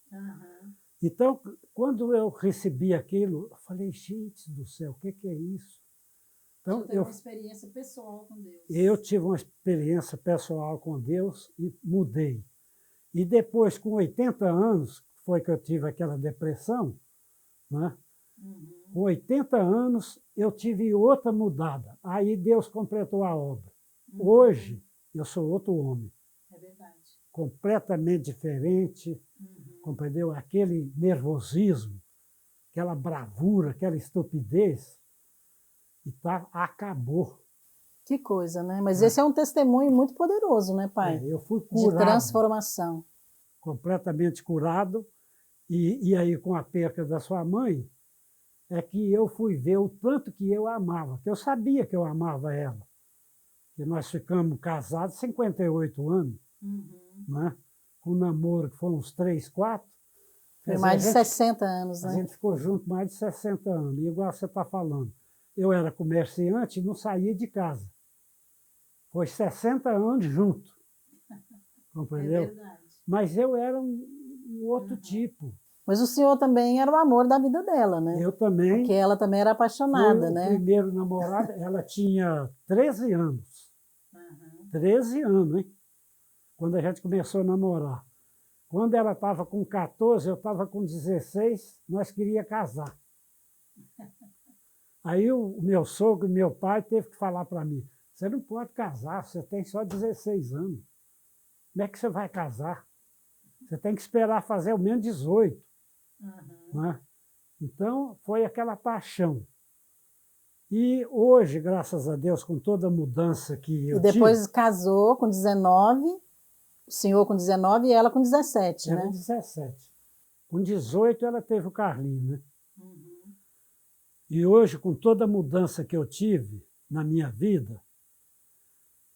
Então, quando eu recebi aquilo, eu falei, gente do céu, o que é isso? Então, Você teve uma experiência pessoal com Deus. Eu tive uma experiência pessoal com Deus e mudei. E depois, com 80 anos, foi que eu tive aquela depressão, né? Com 80 anos, eu tive outra mudada. Aí Deus completou a obra. Hoje, eu sou outro homem. É verdade. Completamente diferente, compreendeu? Aquele nervosismo, aquela bravura, aquela estupidez, e acabou. Que coisa, né? Mas esse é um testemunho muito poderoso, né, pai? Eu fui curado. De transformação. Completamente curado. E aí, com a perca da sua mãe, é que eu fui ver o tanto que eu amava, que eu sabia que eu amava ela. Que nós ficamos casados 58 anos, né? Com um namoro que foi uns 3, 4. Foi mais de 60 anos, né? A gente ficou junto mais de 60 anos, igual você está falando. Eu era comerciante e não saía de casa. Foi 60 anos junto, compreendeu? É verdade. Mas eu era um outro tipo. Mas o senhor também era o amor da vida dela, né? Eu também. Porque ela também era apaixonada, Foi o né? primeiro namorado, ela tinha 13 anos. 13 anos, hein? Quando a gente começou a namorar. Quando ela estava com 14, eu estava com 16, nós queríamos casar. Aí o meu sogro e meu pai teve que falar para mim, você não pode casar, você tem só 16 anos. Como é que você vai casar? Você tem que esperar fazer ao menos 18. Né? Então, foi aquela paixão. E hoje, graças a Deus, com toda a mudança que eu E depois tive, casou com 19, o senhor com 19 e ela com 17, era né? 17. Com 18, ela teve o Carlinhos, né? E hoje, com toda a mudança que eu tive na minha vida,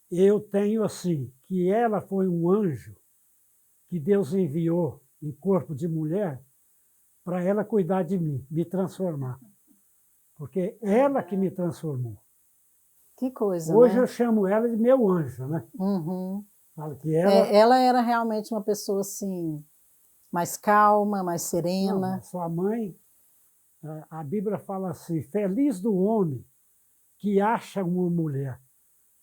eu tenho assim, que ela foi um anjo que Deus enviou em corpo de mulher para ela cuidar de mim, me transformar. Porque ela que me transformou. Que coisa, Hoje né? eu chamo ela de meu anjo, né? Uhum. Falo que ela... Ela era realmente uma pessoa assim, mais calma, mais serena. Não, sua mãe, a Bíblia fala assim, feliz do homem que acha uma mulher,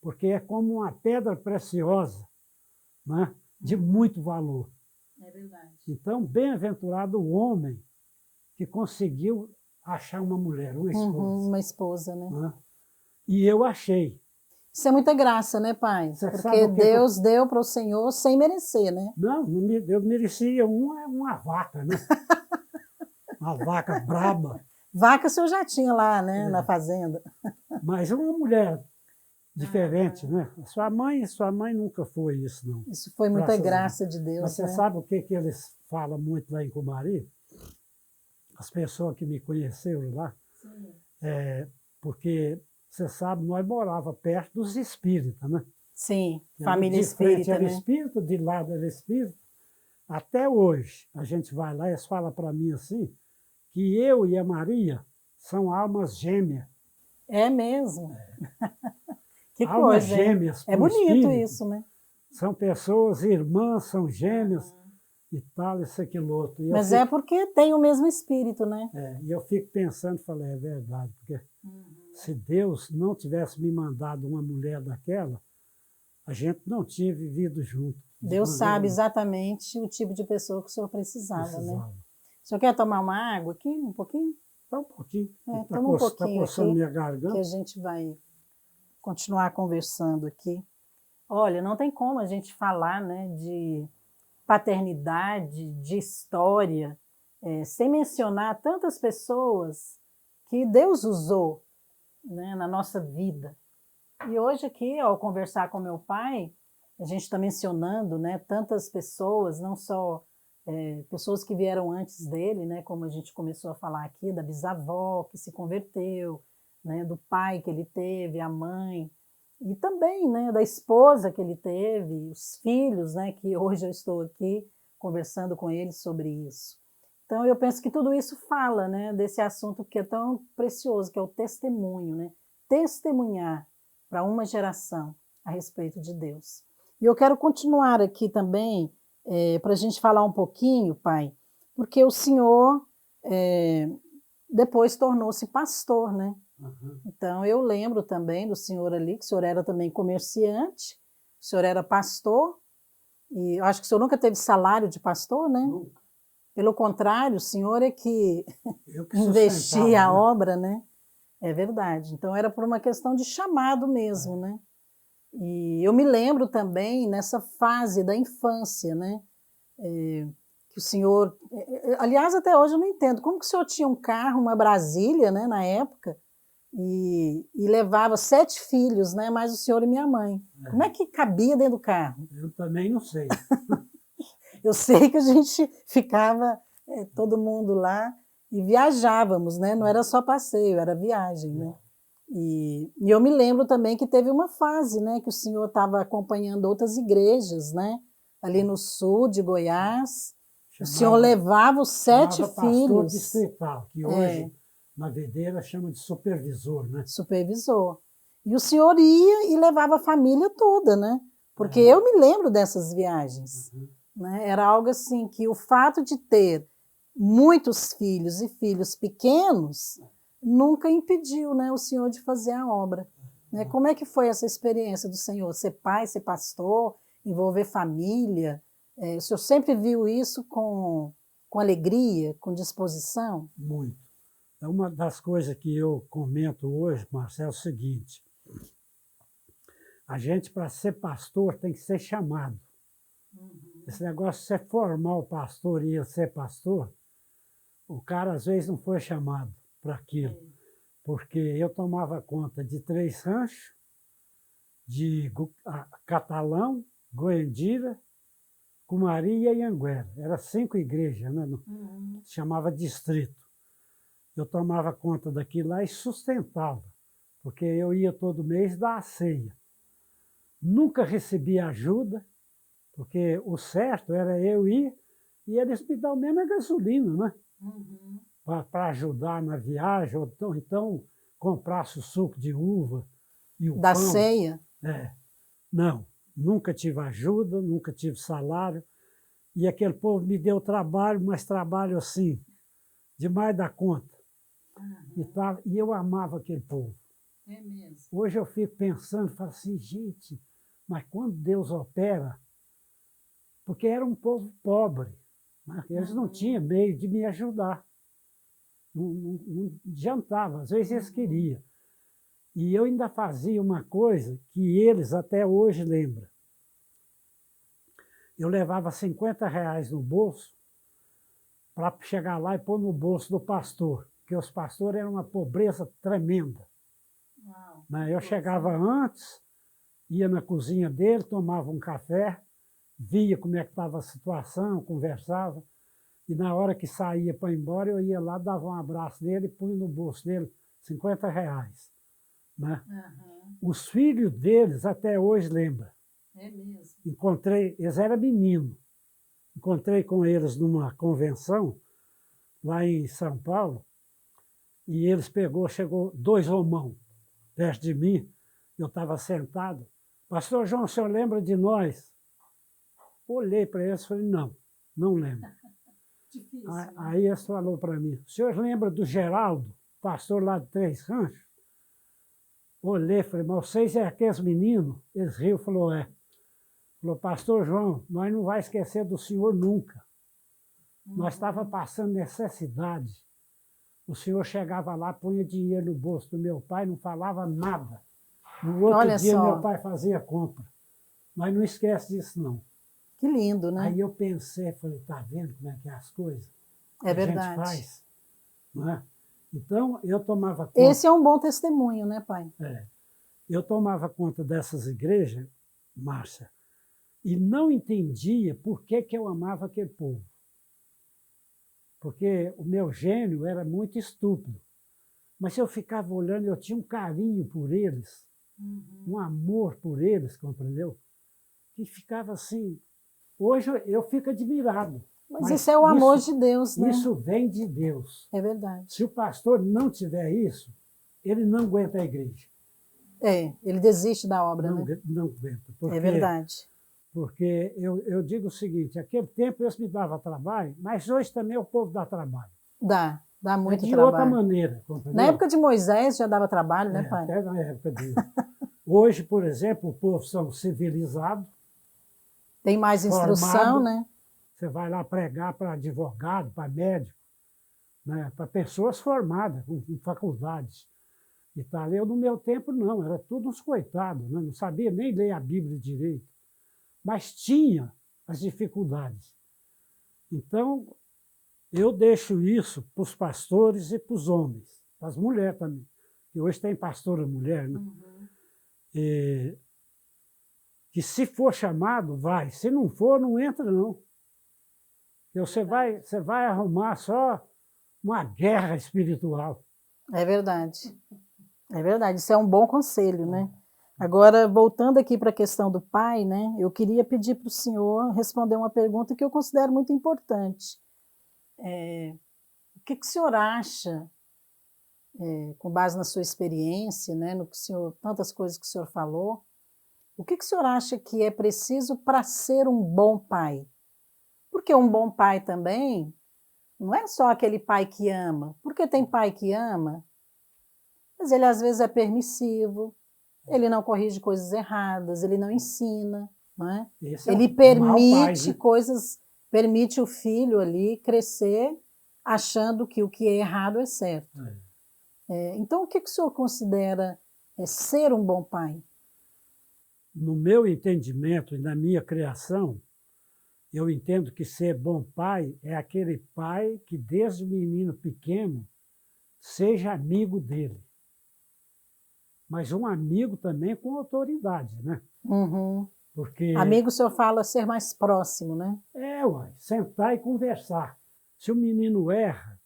porque é como uma pedra preciosa, né? De muito valor. É verdade. Então, bem-aventurado o homem que conseguiu achar uma mulher, uma esposa. Uma esposa, né? Né? E eu achei. Isso é muita graça, né, pai? Você sabe Porque o que Deus deu para o Senhor sem merecer, né? Não, eu merecia uma vaca, né? Uma vaca braba. Vaca o senhor já tinha lá, né, na fazenda. Mas uma mulher diferente, né? Sua mãe nunca foi isso, não. Isso foi muita graça de Mas Deus, você né? sabe o que eles falam muito lá em Cumari? As pessoas que me conheceram lá. Porque, você sabe, nós morávamos perto dos espíritas, né? Sim, família De frente espírita, era né? espírita, de lado era espírita. Até hoje, a gente vai lá e eles falam para mim assim, que eu e a Maria são almas gêmeas. É mesmo. Que Almas coisa, hein? gêmeas. É por bonito espírito. isso, né? São pessoas, irmãs, são gêmeas e tal, isso, aquilo, outro. E Mas eu é fico, porque tem o mesmo espírito, né? e eu fico pensando, falei, é verdade, porque se Deus não tivesse me mandado uma mulher daquela, a gente não tinha vivido junto. Deus sabe exatamente o tipo de pessoa que o senhor precisava, né? O senhor quer tomar uma água aqui, um pouquinho? Tá um pouquinho. Toma um pouquinho coçando aqui, minha garganta. que a gente vai continuar conversando aqui. Olha, não tem como a gente falar, né, de paternidade, de história, sem mencionar tantas pessoas que Deus usou, né, na nossa vida. E hoje aqui, ao conversar com meu pai, a gente está mencionando, né, tantas pessoas, não só pessoas que vieram antes dele, né, como a gente começou a falar aqui, da bisavó que se converteu, né, do pai que ele teve, a mãe, e também, né, da esposa que ele teve, os filhos, né, que hoje eu estou aqui conversando com eles sobre isso. Então eu penso que tudo isso fala, né, desse assunto que é tão precioso, que é o testemunho, né, testemunhar para uma geração a respeito de Deus. E eu quero continuar aqui também para a gente falar um pouquinho, pai, porque o senhor depois tornou-se pastor, né? Então, eu lembro também do senhor ali, que o senhor era também comerciante, o senhor era pastor, e eu acho que o senhor nunca teve salário de pastor, né? Nunca. Pelo contrário, o senhor é que sustentava, investia a né? obra, né? É verdade. Então, era por uma questão de chamado mesmo, né? E eu me lembro também nessa fase da infância, né? Que o senhor... aliás, até hoje eu não entendo. Como que o senhor tinha um carro, uma Brasília, né, na época, e levava 7 filhos, né, mais o senhor e minha mãe? Como é que cabia dentro do carro? Eu também não sei. Eu sei que a gente ficava, todo mundo lá, e viajávamos, né? Não era só passeio, era viagem, né? E eu me lembro também que teve uma fase, né, que o senhor estava acompanhando outras igrejas, né, ali no sul de Goiás. O senhor levava os 7 pastor filhos. distrital, que hoje na Videira chama de supervisor, né? Supervisor. E o senhor ia e levava a família toda, né? Porque eu me lembro dessas viagens. Né? Era algo assim que o fato de ter muitos filhos e filhos pequenos, nunca impediu, né, o senhor de fazer a obra. Né? Como é que foi essa experiência do senhor? Ser pai, ser pastor, envolver família? O senhor sempre viu isso com alegria, com disposição? Muito. É uma das coisas que eu comento hoje, Marcelo, é o seguinte: a gente, para ser pastor, tem que ser chamado. Esse negócio de você formar o pastor e ele ser pastor, o cara às vezes não foi chamado para aquilo. Porque eu tomava conta de 3 ranchos, de Catalão, Goiandira, Cumaria e Anguera. Era 5 igrejas, né? Chamava distrito. Eu tomava conta daquilo lá e sustentava, porque eu ia todo mês dar a ceia. Nunca recebi ajuda, porque o certo era eu ir e eles me davam mesmo a gasolina, né? Para ajudar na viagem, ou então comprasse o suco de uva e o Da pão. ceia? Não, nunca tive ajuda, nunca tive salário. E aquele povo me deu trabalho, mas trabalho assim, demais da conta. E eu amava aquele povo. É mesmo. Hoje eu fico pensando, falo assim, gente, mas quando Deus opera, porque era um povo pobre, né? Eles não tinham meio de me ajudar. Não adiantava, às vezes eles queriam. E eu ainda fazia uma coisa que eles até hoje lembram. Eu levava R$ 50 no bolso para chegar lá e pôr no bolso do pastor, porque os pastores eram uma pobreza tremenda. Mas eu chegava antes, ia na cozinha dele, tomava um café, via como é que estava a situação, conversava, e na hora que saía para ir embora, eu ia lá, dava um abraço nele e punha no bolso dele R$ 50. Né? Os filhos deles até hoje lembram. É mesmo. Encontrei, eles eram meninos, encontrei com eles numa convenção, lá em São Paulo, e eles chegou 2 romãos perto de mim, eu estava sentado. Pastor João, o senhor lembra de nós? Olhei para eles e falei, não lembro. Difícil, Aí eles falou para mim, o senhor lembra do Geraldo, pastor lá de 3 Ranchos? Olhei e falei, mas vocês é aqueles meninos? Eles riram e falou, é. Falou, pastor João, nós não vamos esquecer do senhor nunca. Nós estávamos passando necessidade. O senhor chegava lá, punha dinheiro no bolso do meu pai, não falava nada. No outro Olha dia, só. meu pai fazia compra. Nós não esquece disso, não. Que lindo, né? Aí eu pensei, falei, tá vendo como é que é as coisas? É que a verdade. gente faz, não é? Então, eu tomava conta... Esse é um bom testemunho, né, pai? Eu tomava conta dessas igrejas, Márcia, e não entendia por que eu amava aquele povo. Porque o meu gênio era muito estúpido. Mas eu ficava olhando, eu tinha um carinho por eles, um amor por eles, compreendeu? Que ficava assim... Hoje eu fico admirado. Mas isso é o amor de Deus, né? Isso vem de Deus. É verdade. Se o pastor não tiver isso, ele não aguenta a igreja. Ele desiste da obra, não, né? Não aguenta. É verdade. Porque eu digo o seguinte, aquele tempo eles me davam trabalho, mas hoje também o povo dá trabalho. Dá muito de trabalho. outra maneira, compreendeu? Na época de Moisés já dava trabalho, né, pai? Até na época dele. Hoje, por exemplo, o povo são civilizados. Tem mais instrução, formado, né? Você vai lá pregar para advogado, para médico, né? Para pessoas formadas, em faculdades. E tal. Eu, no meu tempo, não, era tudo uns coitados, né? Não sabia nem ler a Bíblia direito. Mas tinha as dificuldades. Então, eu deixo isso para os pastores e para os homens, para as mulheres também. E hoje tem pastora mulher, né? Que se for chamado, vai. Se não for, não entra, não. Você vai arrumar só uma guerra espiritual. É verdade. É verdade. Isso é um bom conselho, né? Agora, voltando aqui para a questão do pai, né? Eu queria pedir para o senhor responder uma pergunta que eu considero muito importante. O que o senhor acha, com base na sua experiência, né? No que o senhor, tantas coisas que o senhor falou, o que o senhor acha que é preciso para ser um bom pai? Porque um bom pai também Não é só aquele pai que ama, porque tem pai que ama, mas ele às vezes é permissivo, ele não corrige coisas erradas, ele não ensina, não é? Esse é Ele o mau pai, permite né? coisas, permite o filho ali crescer achando que o que é errado é certo. Então, o que o senhor considera ser um bom pai? No meu entendimento e na minha criação, eu entendo que ser bom pai é aquele pai que, desde o menino pequeno, seja amigo dele. Mas um amigo também com autoridade, né? Uhum. Porque Amigo, o senhor fala ser mais próximo, né? uai, sentar e conversar. Se o menino erra,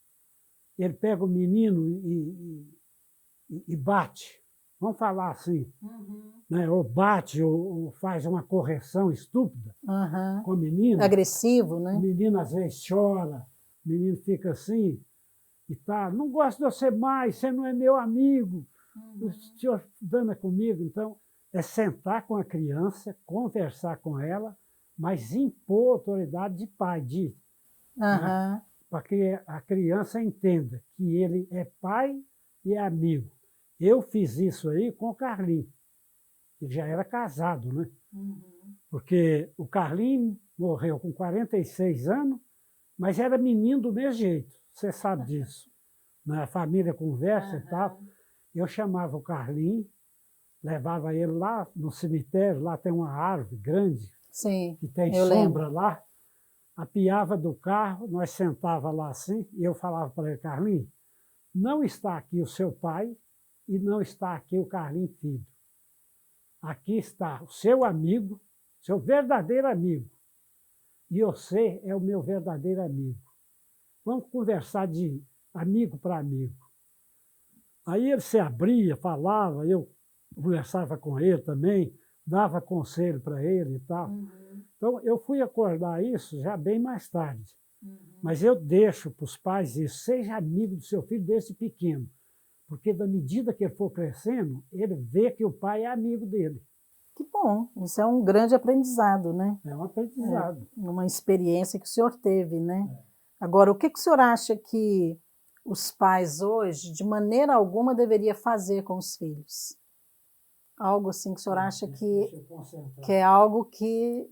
ele pega o menino e bate. Vamos falar assim, né? Ou bate, ou faz uma correção estúpida Uhum. com o menino. Agressivo, O né? menino às vezes chora, o menino fica assim, e tá, não gosto de você mais, você não é meu amigo, o senhor dana comigo. Então, é sentar com a criança, conversar com ela, mas impor autoridade de pai, Uhum. para que a criança entenda que ele é pai e é amigo. Eu fiz isso aí com o Carlinhos. Ele já era casado, né? Porque o Carlinhos morreu com 46 anos, mas era menino do mesmo jeito, você sabe disso. Na família conversa e tal. Eu chamava o Carlinhos, levava ele lá no cemitério, lá tem uma árvore grande, Sim, que tem eu sombra lembro. lá, apiava do carro, nós sentava lá assim, e eu falava para ele, Carlinhos, não está aqui o seu pai e não está aqui o Carlinhos filho. Aqui está o seu amigo, seu verdadeiro amigo, e você é o meu verdadeiro amigo. Vamos conversar de amigo para amigo. Aí ele se abria, falava, eu conversava com ele também, dava conselho para ele e tal. Então, eu fui acordar isso já bem mais tarde. Mas eu deixo para os pais isso, seja amigo do seu filho desde pequeno, porque da medida que ele for crescendo, ele vê que o pai é amigo dele. Que bom, isso é um grande aprendizado, né? É um aprendizado. Uma experiência que o senhor teve, né? Agora, o que o senhor acha que os pais hoje, de maneira alguma, deveriam fazer com os filhos? Algo assim que o senhor acha que é algo que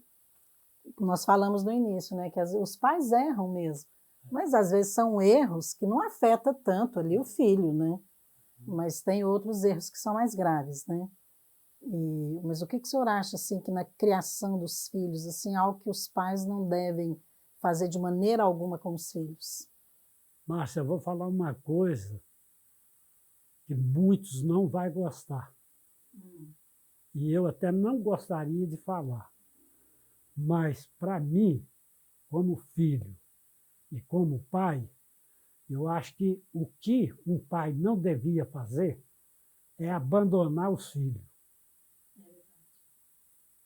nós falamos no início, né? Que os pais erram mesmo, mas às vezes são erros que não afetam tanto ali o filho, né? Mas tem outros erros que são mais graves, né? Mas o que o senhor acha assim que na criação dos filhos, assim, algo que os pais não devem fazer de maneira alguma com os filhos? Márcia, eu vou falar uma coisa que muitos não vão gostar. E eu até não gostaria de falar. Mas, para mim, como filho e como pai, eu acho que o que um pai não devia fazer é abandonar os filhos.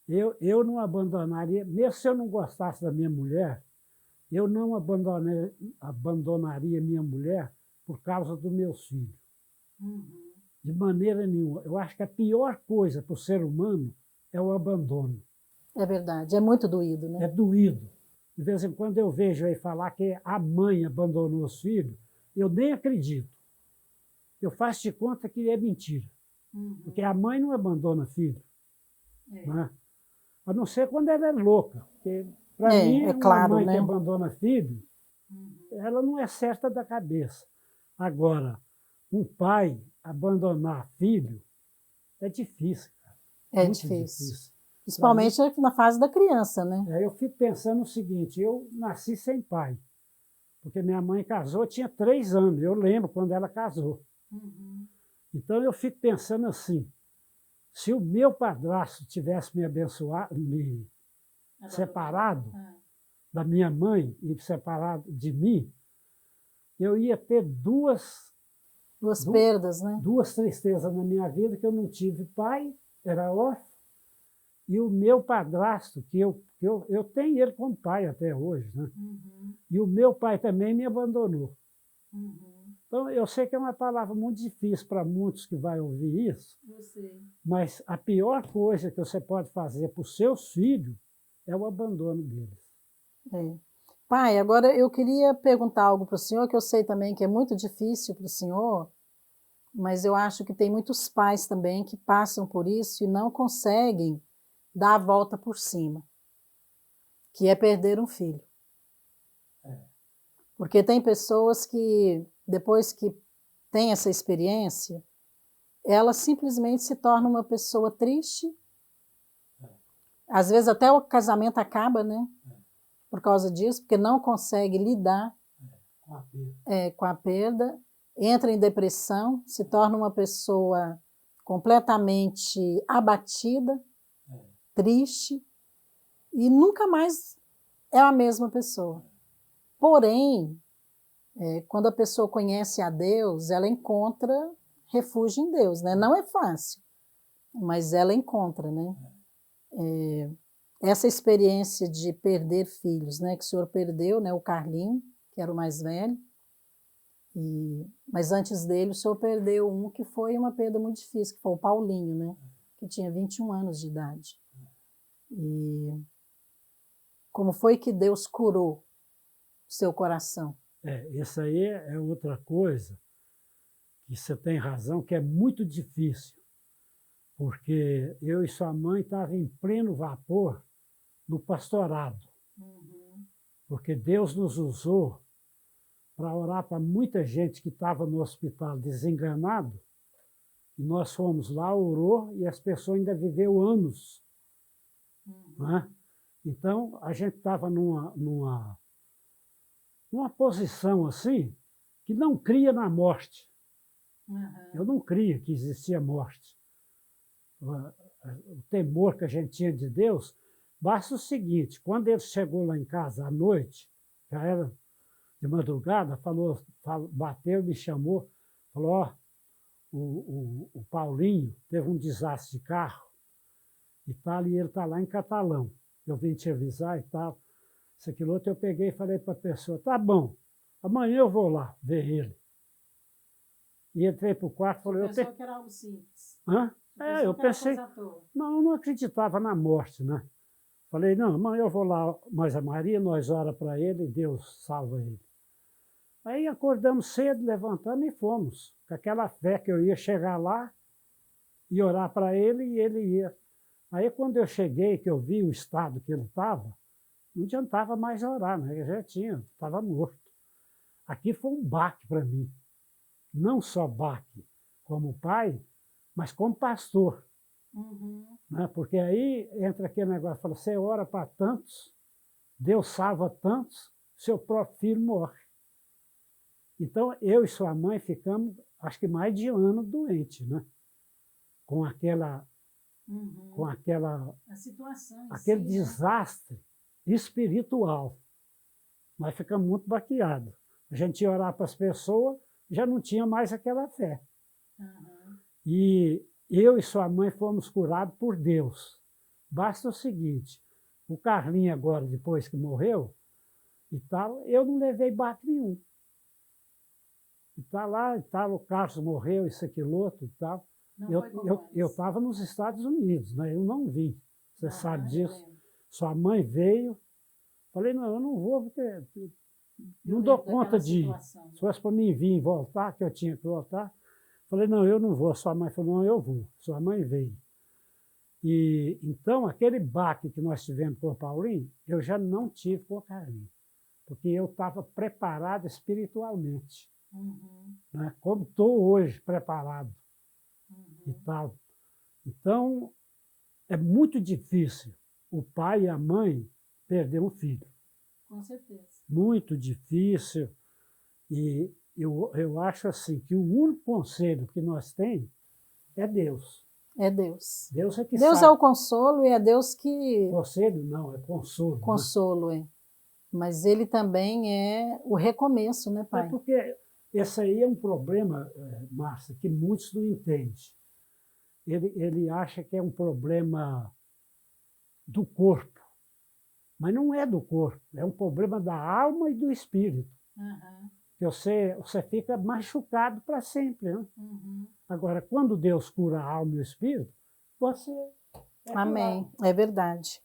Eu não abandonaria, mesmo se eu não gostasse da minha mulher, eu não abandonaria minha mulher por causa dos meus filhos. De maneira nenhuma. Eu acho que a pior coisa para o ser humano é o abandono. É verdade, é muito doído, né? É doído. De vez em quando eu vejo aí falar que a mãe abandonou os filhos, eu nem acredito. Eu faço de conta que é mentira. Porque a mãe não abandona filho. Né? A não ser quando ela é louca. Porque, para mim, claro, uma mãe né? que abandona filho, ela não é certa da cabeça. Agora, um pai abandonar filho é difícil, cara. É Muito difícil. Principalmente na fase da criança, né? Eu fico pensando o seguinte, eu nasci sem pai, porque minha mãe casou, tinha 3 anos, eu lembro quando ela casou. Então eu fico pensando assim, se o meu padrasto tivesse me abençoado, me separado da minha mãe e separado de mim, eu ia ter duas perdas, né? Duas tristezas na minha vida, que eu não tive pai, era órfão, e o meu padrasto, que eu tenho ele como pai até hoje, né? E o meu pai também me abandonou. Então, eu sei que é uma palavra muito difícil para muitos que vão ouvir isso, mas a pior coisa que você pode fazer para os seus filhos é o abandono deles. Pai, agora eu queria perguntar algo para o senhor, que eu sei também que é muito difícil para o senhor, mas eu acho que tem muitos pais também que passam por isso e não conseguem dar a volta por cima, que é perder um filho. Porque tem pessoas que, depois que tem essa experiência, ela simplesmente se torna uma pessoa triste. Às vezes até o casamento acaba, né? Por causa disso, porque não consegue lidar com a perda, entra em depressão, se torna uma pessoa completamente abatida, triste, e nunca mais é a mesma pessoa. Porém, quando a pessoa conhece a Deus, ela encontra refúgio em Deus, né? Não é fácil, mas ela encontra, né? Essa experiência de perder filhos, né? Que o senhor perdeu, né? O Carlinho, que era o mais velho, mas antes dele o senhor perdeu um que foi uma perda muito difícil, que foi o Paulinho, né? Que tinha 21 anos de idade. E como foi que Deus curou o seu coração? Isso aí é outra coisa, que você tem razão, que é muito difícil, porque eu e sua mãe estavam em pleno vapor no pastorado, porque Deus nos usou para orar para muita gente que estava no hospital desenganado, e nós fomos lá, orou, e as pessoas ainda viveu anos. Né? Então, a gente estava numa posição assim, que não cria na morte. Eu não cria que existia morte. O temor que a gente tinha de Deus, basta o seguinte: quando ele chegou lá em casa à noite, já era de madrugada, bateu, me chamou, falou: ó, o Paulinho teve um desastre de carro e tal, e ele está lá em Catalão. Eu vim te avisar e tal. Isso, aquilo outro, eu peguei e falei para a pessoa: tá bom, amanhã eu vou lá ver ele. E entrei para o quarto e falei... Você pensou que era algo simples? Hã? Eu pensei... Não, eu não acreditava na morte, né? Falei: não, amanhã eu vou lá, mas a Maria, nós ora para ele e Deus salva ele. Aí acordamos cedo, levantamos e fomos, com aquela fé que eu ia chegar lá e orar para ele e ele ia. Aí quando eu cheguei, que eu vi o estado que ele estava, não adiantava mais orar, né? Eu já estava morto. Aqui foi um baque para mim. Não só baque como pai, mas como pastor. Né? Porque aí entra aquele negócio, fala: você ora para tantos, Deus salva tantos, seu próprio filho morre. Então, eu e sua mãe ficamos, acho que mais de ano doentes, né? Com aquela A situação, aquele desastre espiritual. Nós ficamos muito baqueados. A gente ia orar para as pessoas, já não tinha mais aquela fé. E eu e sua mãe fomos curados por Deus. Basta o seguinte: o Carlinho agora, depois que morreu, e tal, eu não levei baque nenhum. E tá lá, e tal, o Carlos morreu, isso, aquilo, outro e tal. Eu estava nos Estados Unidos, né? Eu não vim. Você sabe disso. Sua mãe veio. Falei: não, eu não vou, porque não dou conta de ir. Se fosse para mim vir e voltar, que eu tinha que voltar. Falei: não, eu não vou. Sua mãe falou: não, eu vou. Sua mãe veio. E então, aquele baque que nós tivemos com o Paulinho, eu já não tive com o Carlinho, porque eu estava preparado espiritualmente. Né? Como estou hoje preparado e tal. Então, é muito difícil o pai e a mãe perder um filho. Com certeza. Muito difícil. E eu acho assim que o único conselho que nós temos é Deus. É Deus. Deus é que Deus sabe. é o consolo e é Deus que... Conselho não, é consolo. Consolo, né? Mas ele também é o recomeço, né, pai? É porque esse aí é um problema, Márcia, que muitos não entendem. Ele acha que é um problema do corpo, mas não é do corpo, é um problema da alma e do espírito. Que você fica machucado para sempre. Né? Agora, quando Deus cura a alma e o espírito, você é Amém, curado. é verdade.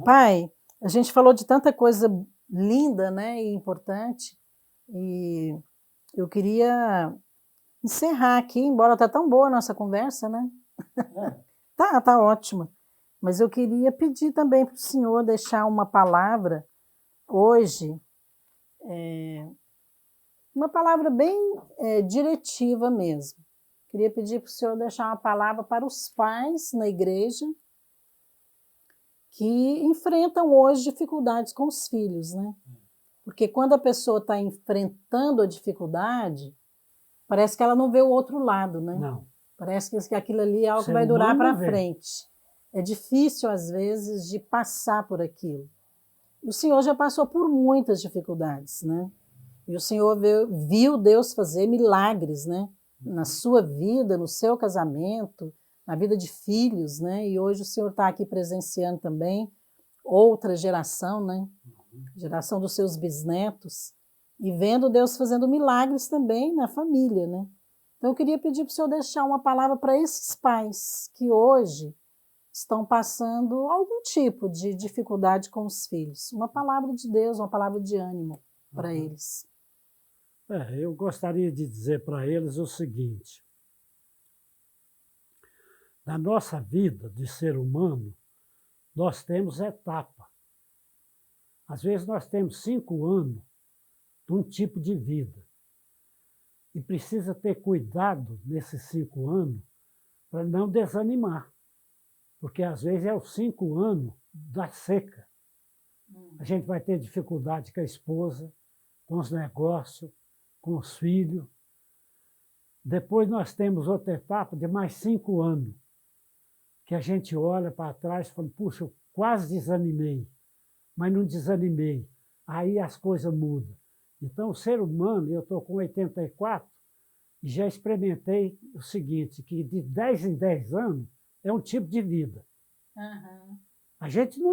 Pai, a gente falou de tanta coisa linda, né, e importante. E eu queria encerrar aqui, embora tá tão boa a nossa conversa, né? Tá ótima. Mas eu queria pedir também para o senhor deixar uma palavra hoje, uma palavra bem diretiva mesmo. Queria pedir para o senhor deixar uma palavra para os pais na igreja que enfrentam hoje dificuldades com os filhos, né? Porque quando a pessoa está enfrentando a dificuldade, parece que ela não vê o outro lado, né? Não. Parece que aquilo ali é algo que Ser vai durar humano para não vê. frente. É difícil, às vezes, de passar por aquilo. E o senhor já passou por muitas dificuldades, né? E o senhor viu Deus fazer milagres, né? Na sua vida, no seu casamento, na vida de filhos, né? E hoje o senhor está aqui presenciando também outra geração, né? Geração dos seus bisnetos, e vendo Deus fazendo milagres também na família, né? Então eu queria pedir para o senhor deixar uma palavra para esses pais que hoje estão passando algum tipo de dificuldade com os filhos. Uma palavra de Deus, uma palavra de ânimo para eles. Eu gostaria de dizer para eles o seguinte: na nossa vida de ser humano, nós temos etapa. Às vezes nós temos 5 anos de um tipo de vida e precisa ter cuidado nesses 5 anos para não desanimar, porque às vezes é os 5 anos da seca. A gente vai ter dificuldade com a esposa, com os negócios, com os filhos. Depois nós temos outra etapa de mais 5 anos, que a gente olha para trás e fala, puxa, eu quase desanimei, mas não desanimei. Aí as coisas mudam. Então, o ser humano, eu estou com 84, e já experimentei o seguinte, que de 10 em 10 anos é um tipo de vida. A gente não,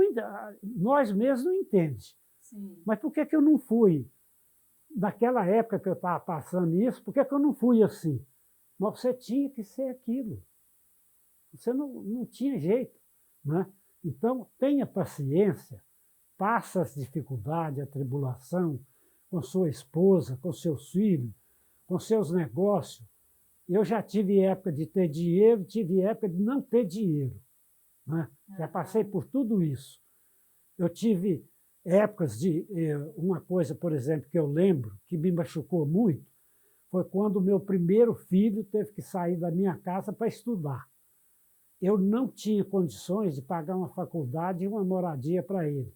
nós mesmos não entendemos. Mas por que eu não fui? Naquela época que eu estava passando isso, por que eu não fui assim? Mas você tinha que ser aquilo. Você não tinha jeito, né? Então, tenha paciência, passa as dificuldades, a tribulação, com sua esposa, com seus filhos, com seus negócios. Eu já tive época de ter dinheiro, tive época de não ter dinheiro, né? Já passei por tudo isso. Eu tive épocas de... Uma coisa, por exemplo, que eu lembro, que me machucou muito, foi quando o meu primeiro filho teve que sair da minha casa para estudar. Eu não tinha condições de pagar uma faculdade e uma moradia para ele.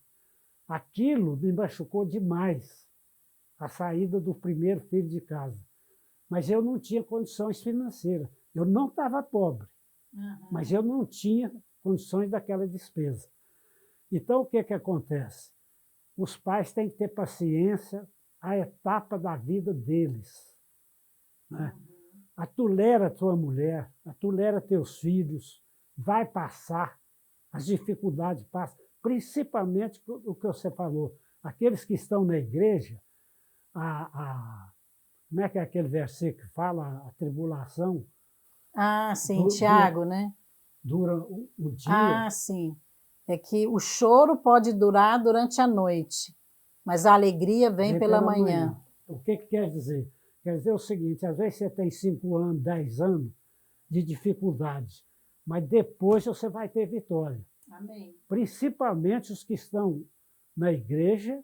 Aquilo me machucou demais, a saída do primeiro filho de casa. Mas eu não tinha condições financeiras. Eu não estava pobre, mas eu não tinha condições daquela despesa. Então, o que acontece? Os pais têm que ter paciência à etapa da vida deles, né? Atolera a tua mulher, atolera teus filhos, vai passar, as dificuldades passam, principalmente o que você falou, aqueles que estão na igreja, como é que é aquele versículo que fala a tribulação? Ah, sim, Tiago, né? Dura um dia. Ah, sim. É que o choro pode durar durante a noite, mas a alegria vem pela manhã. O que quer dizer? Quer dizer o seguinte, às vezes você tem 5 anos, 10 anos de dificuldade, mas depois você vai ter vitória. Amém. Principalmente os que estão na igreja,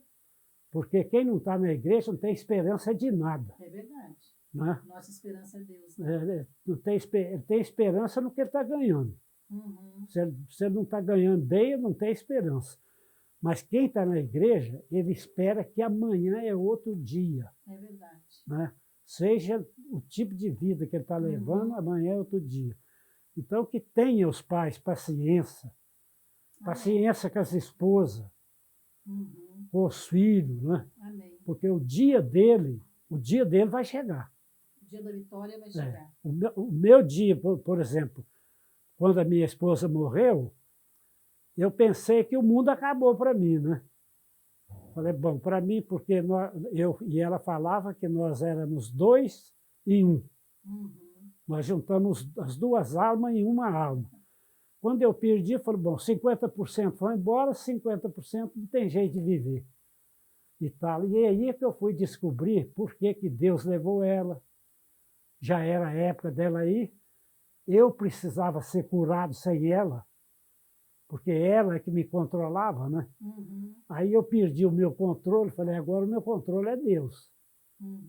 porque quem não está na igreja não tem esperança de nada. É verdade. Né? Nossa esperança é Deus. Né? Não tem, ele tem esperança no que ele está ganhando. Se ele não está ganhando bem, ele não tem esperança. Mas quem está na igreja, ele espera que amanhã é outro dia. É verdade. Né? Seja o tipo de vida que ele está levando, amanhã é outro dia. Então, que tenha os pais paciência, paciência com as esposas, com os filhos, né? Amém. Porque o dia dele vai chegar. O dia da vitória vai chegar. O meu dia, por exemplo, quando a minha esposa morreu, eu pensei que o mundo acabou para mim, né? Falei, bom, para mim, porque eu e ela falava que nós éramos 2 em 1. Nós juntamos as 2 almas em uma alma. Quando eu perdi, eu falei, bom, 50% foi embora, 50% não tem jeito de viver. e tal. E aí é que eu fui descobrir por que que Deus levou ela. Já era a época dela aí, eu precisava ser curado sem ela, porque ela é que me controlava, né? Aí eu perdi o meu controle, falei, agora o meu controle é Deus.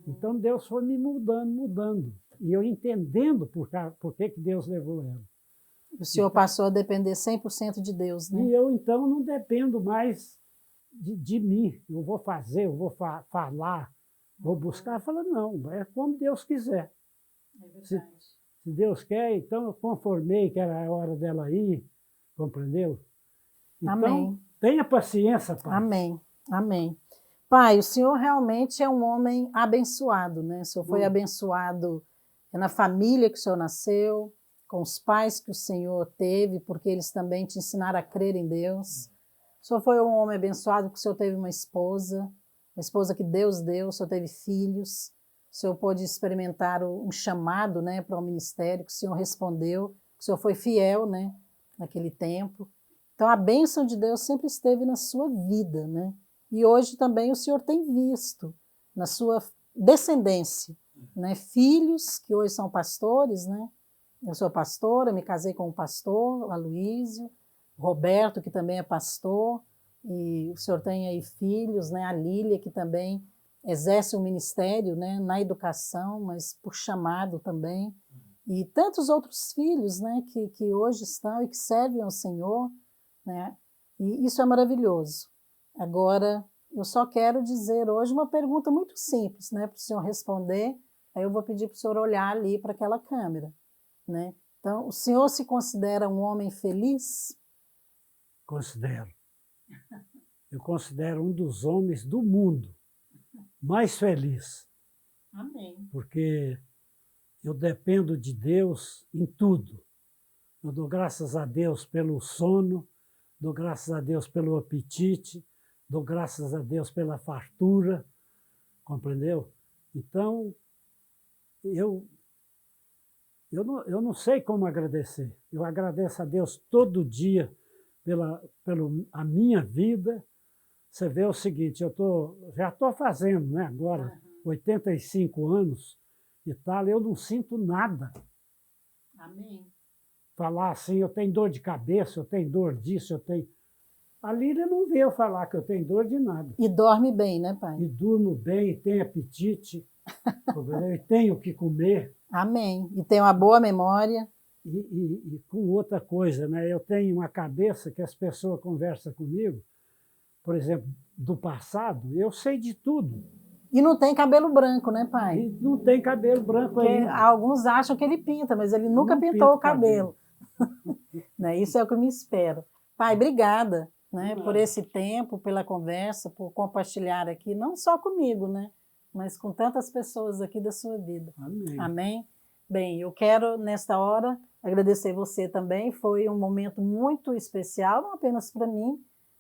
Então Deus foi me mudando, mudando. E eu entendendo por que que Deus levou ela. O senhor passou a depender 100% de Deus, né? E eu, então, não dependo mais de mim. Eu vou fazer, eu vou falar, vou buscar. Fala, não, é como Deus quiser. É verdade. Se Deus quer, então eu conformei que era a hora dela ir, compreendeu? Então, Amém. tenha paciência, pai. Amém, amém. Pai, o senhor realmente é um homem abençoado, né? O senhor foi abençoado na família que o senhor nasceu, com os pais que o senhor teve, porque eles também te ensinaram a crer em Deus. O senhor foi um homem abençoado porque o senhor teve uma esposa que Deus deu, o senhor teve filhos, o senhor pôde experimentar um chamado, né, para o ministério, que o senhor respondeu, que o senhor foi fiel, né, naquele tempo. Então, a bênção de Deus sempre esteve na sua vida, né? E hoje também o senhor tem visto na sua descendência, né? Filhos que hoje são pastores, né? Eu sou pastora, me casei com um pastor, o Aloísio, Roberto, que também é pastor, e o senhor tem aí filhos, né? A Lília, que também exerce um ministério, né? Na educação, mas por chamado também. E tantos outros filhos, né? Que hoje estão e que servem ao Senhor, né? E isso é maravilhoso. Agora, eu só quero dizer hoje uma pergunta muito simples, né, para o senhor responder. Aí eu vou pedir para o senhor olhar ali para aquela câmera, né? Então, o senhor se considera um homem feliz? Considero. Eu considero um dos homens do mundo mais feliz. Amém. Porque eu dependo de Deus em tudo. Eu dou graças a Deus pelo sono, dou graças a Deus pelo apetite, dou graças a Deus pela fartura, compreendeu? Então, eu não sei como agradecer. Eu agradeço a Deus todo dia pela a minha vida. Você vê o seguinte, já estou fazendo, né, agora, 85 anos e tal, eu não sinto nada. Amém. Falar assim, eu tenho dor de cabeça, eu tenho dor disso, eu tenho... A Lília não veio falar que eu tenho dor de nada. E dorme bem, né, pai? E durmo bem, e tenho apetite, e tenho o que comer. Amém. E tem uma boa memória. E com outra coisa, né? Eu tenho uma cabeça que as pessoas conversam comigo, por exemplo, do passado, eu sei de tudo. E não tem cabelo branco, né, pai? E não tem cabelo branco Porque ainda. alguns acham que ele pinta, mas ele nunca Não pintou pinta o cabelo. Né? Isso é o que eu me espero. Pai, obrigada, né, por esse tempo, pela conversa, por compartilhar aqui, não só comigo, né, mas com tantas pessoas aqui da sua vida. Amém. Amém? Bem, eu quero, nesta hora, agradecer você também. Foi um momento muito especial, não apenas para mim,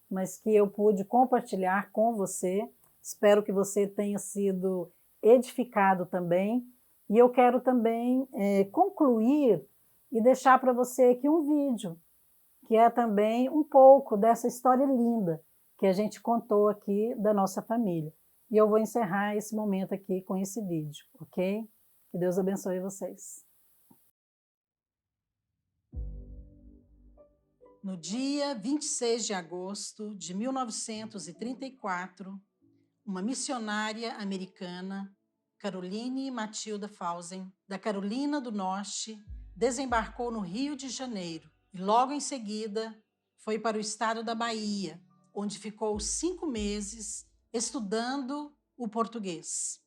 mas que eu pude compartilhar com você. Espero que você tenha sido edificado também. E eu quero também concluir e deixar para você aqui um vídeo, que é também um pouco dessa história linda que a gente contou aqui da nossa família. E eu vou encerrar esse momento aqui com esse vídeo, ok? Que Deus abençoe vocês. No dia 26 de agosto de 1934, uma missionária americana, Caroline Matilda Fausen, da Carolina do Norte, desembarcou no Rio de Janeiro e logo em seguida foi para o estado da Bahia, onde ficou 5 meses estudando o português.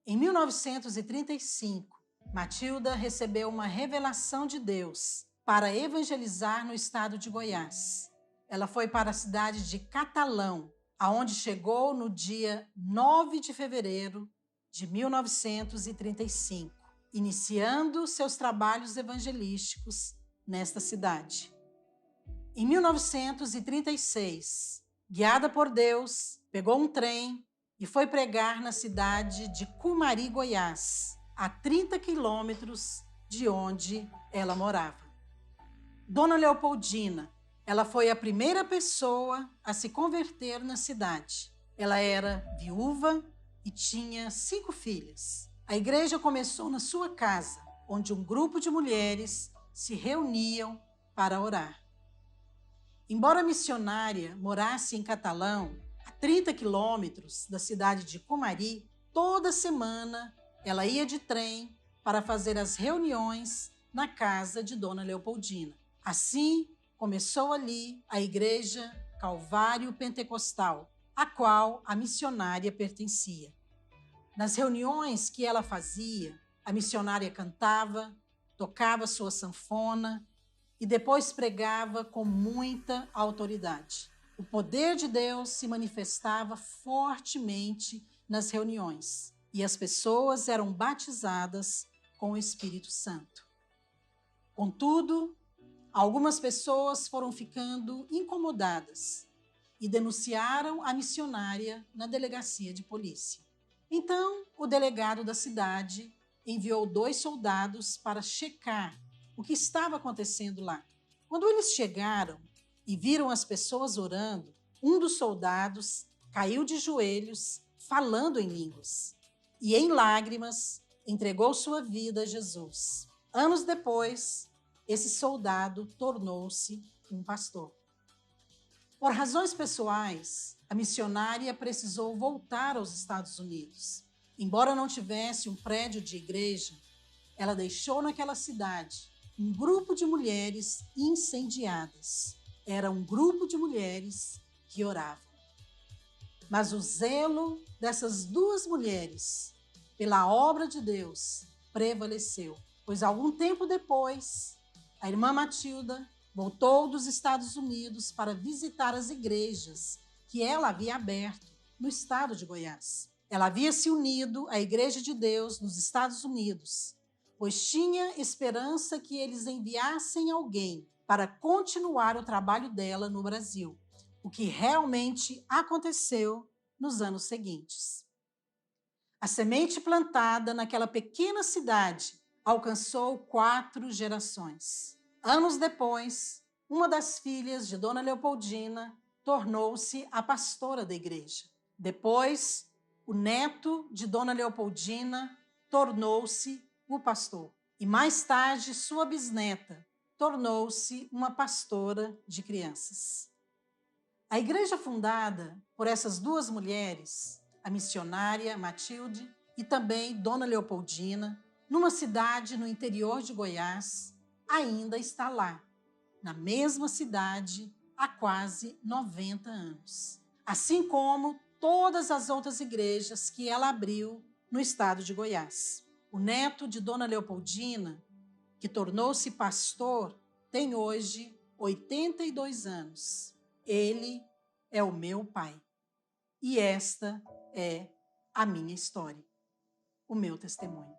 Em 1935, Matilda recebeu uma revelação de Deus para evangelizar no estado de Goiás. Ela foi para a cidade de Catalão, aonde chegou no dia 9 de fevereiro de 1935, iniciando seus trabalhos evangelísticos nesta cidade. Em 1936, guiada por Deus, pegou um trem e foi pregar na cidade de Cumari, Goiás, a 30 quilômetros de onde ela morava. Dona Leopoldina, ela foi a primeira pessoa a se converter na cidade. Ela era viúva e tinha 5 filhas. A igreja começou na sua casa, onde um grupo de mulheres se reuniam para orar. Embora a missionária morasse em Catalão, a 30 quilômetros da cidade de Cumari, toda semana ela ia de trem para fazer as reuniões na casa de Dona Leopoldina. Assim, começou ali a Igreja Calvário Pentecostal, a qual a missionária pertencia. Nas reuniões que ela fazia, a missionária cantava, tocava sua sanfona e depois pregava com muita autoridade. O poder de Deus se manifestava fortemente nas reuniões e as pessoas eram batizadas com o Espírito Santo. Contudo, algumas pessoas foram ficando incomodadas e denunciaram a missionária na delegacia de polícia. Então, o delegado da cidade enviou 2 soldados para checar o que estava acontecendo lá. Quando eles chegaram e viram as pessoas orando, um dos soldados caiu de joelhos, falando em línguas, e em lágrimas entregou sua vida a Jesus. Anos depois, esse soldado tornou-se um pastor. Por razões pessoais, a missionária precisou voltar aos Estados Unidos. Embora não tivesse um prédio de igreja, ela deixou naquela cidade um grupo de mulheres incendiadas. Era um grupo de mulheres que oravam. Mas o zelo dessas 2 mulheres pela obra de Deus prevaleceu, pois algum tempo depois, a irmã Matilda voltou dos Estados Unidos para visitar as igrejas que ela havia aberto no estado de Goiás. Ela havia se unido à Igreja de Deus nos Estados Unidos, pois tinha esperança que eles enviassem alguém para continuar o trabalho dela no Brasil, o que realmente aconteceu nos anos seguintes. A semente plantada naquela pequena cidade alcançou 4 gerações. Anos depois, uma das filhas de Dona Leopoldina tornou-se a pastora da igreja. Depois, o neto de Dona Leopoldina tornou-se o pastor. E mais tarde, sua bisneta tornou-se uma pastora de crianças. A igreja fundada por essas 2 mulheres, a missionária Matilde e também Dona Leopoldina, numa cidade no interior de Goiás, ainda está lá, na mesma cidade, há quase 90 anos. Assim como todas as outras igrejas que ela abriu no estado de Goiás. O neto de Dona Leopoldina, que tornou-se pastor, tem hoje 82 anos. Ele é o meu pai. E esta é a minha história, o meu testemunho.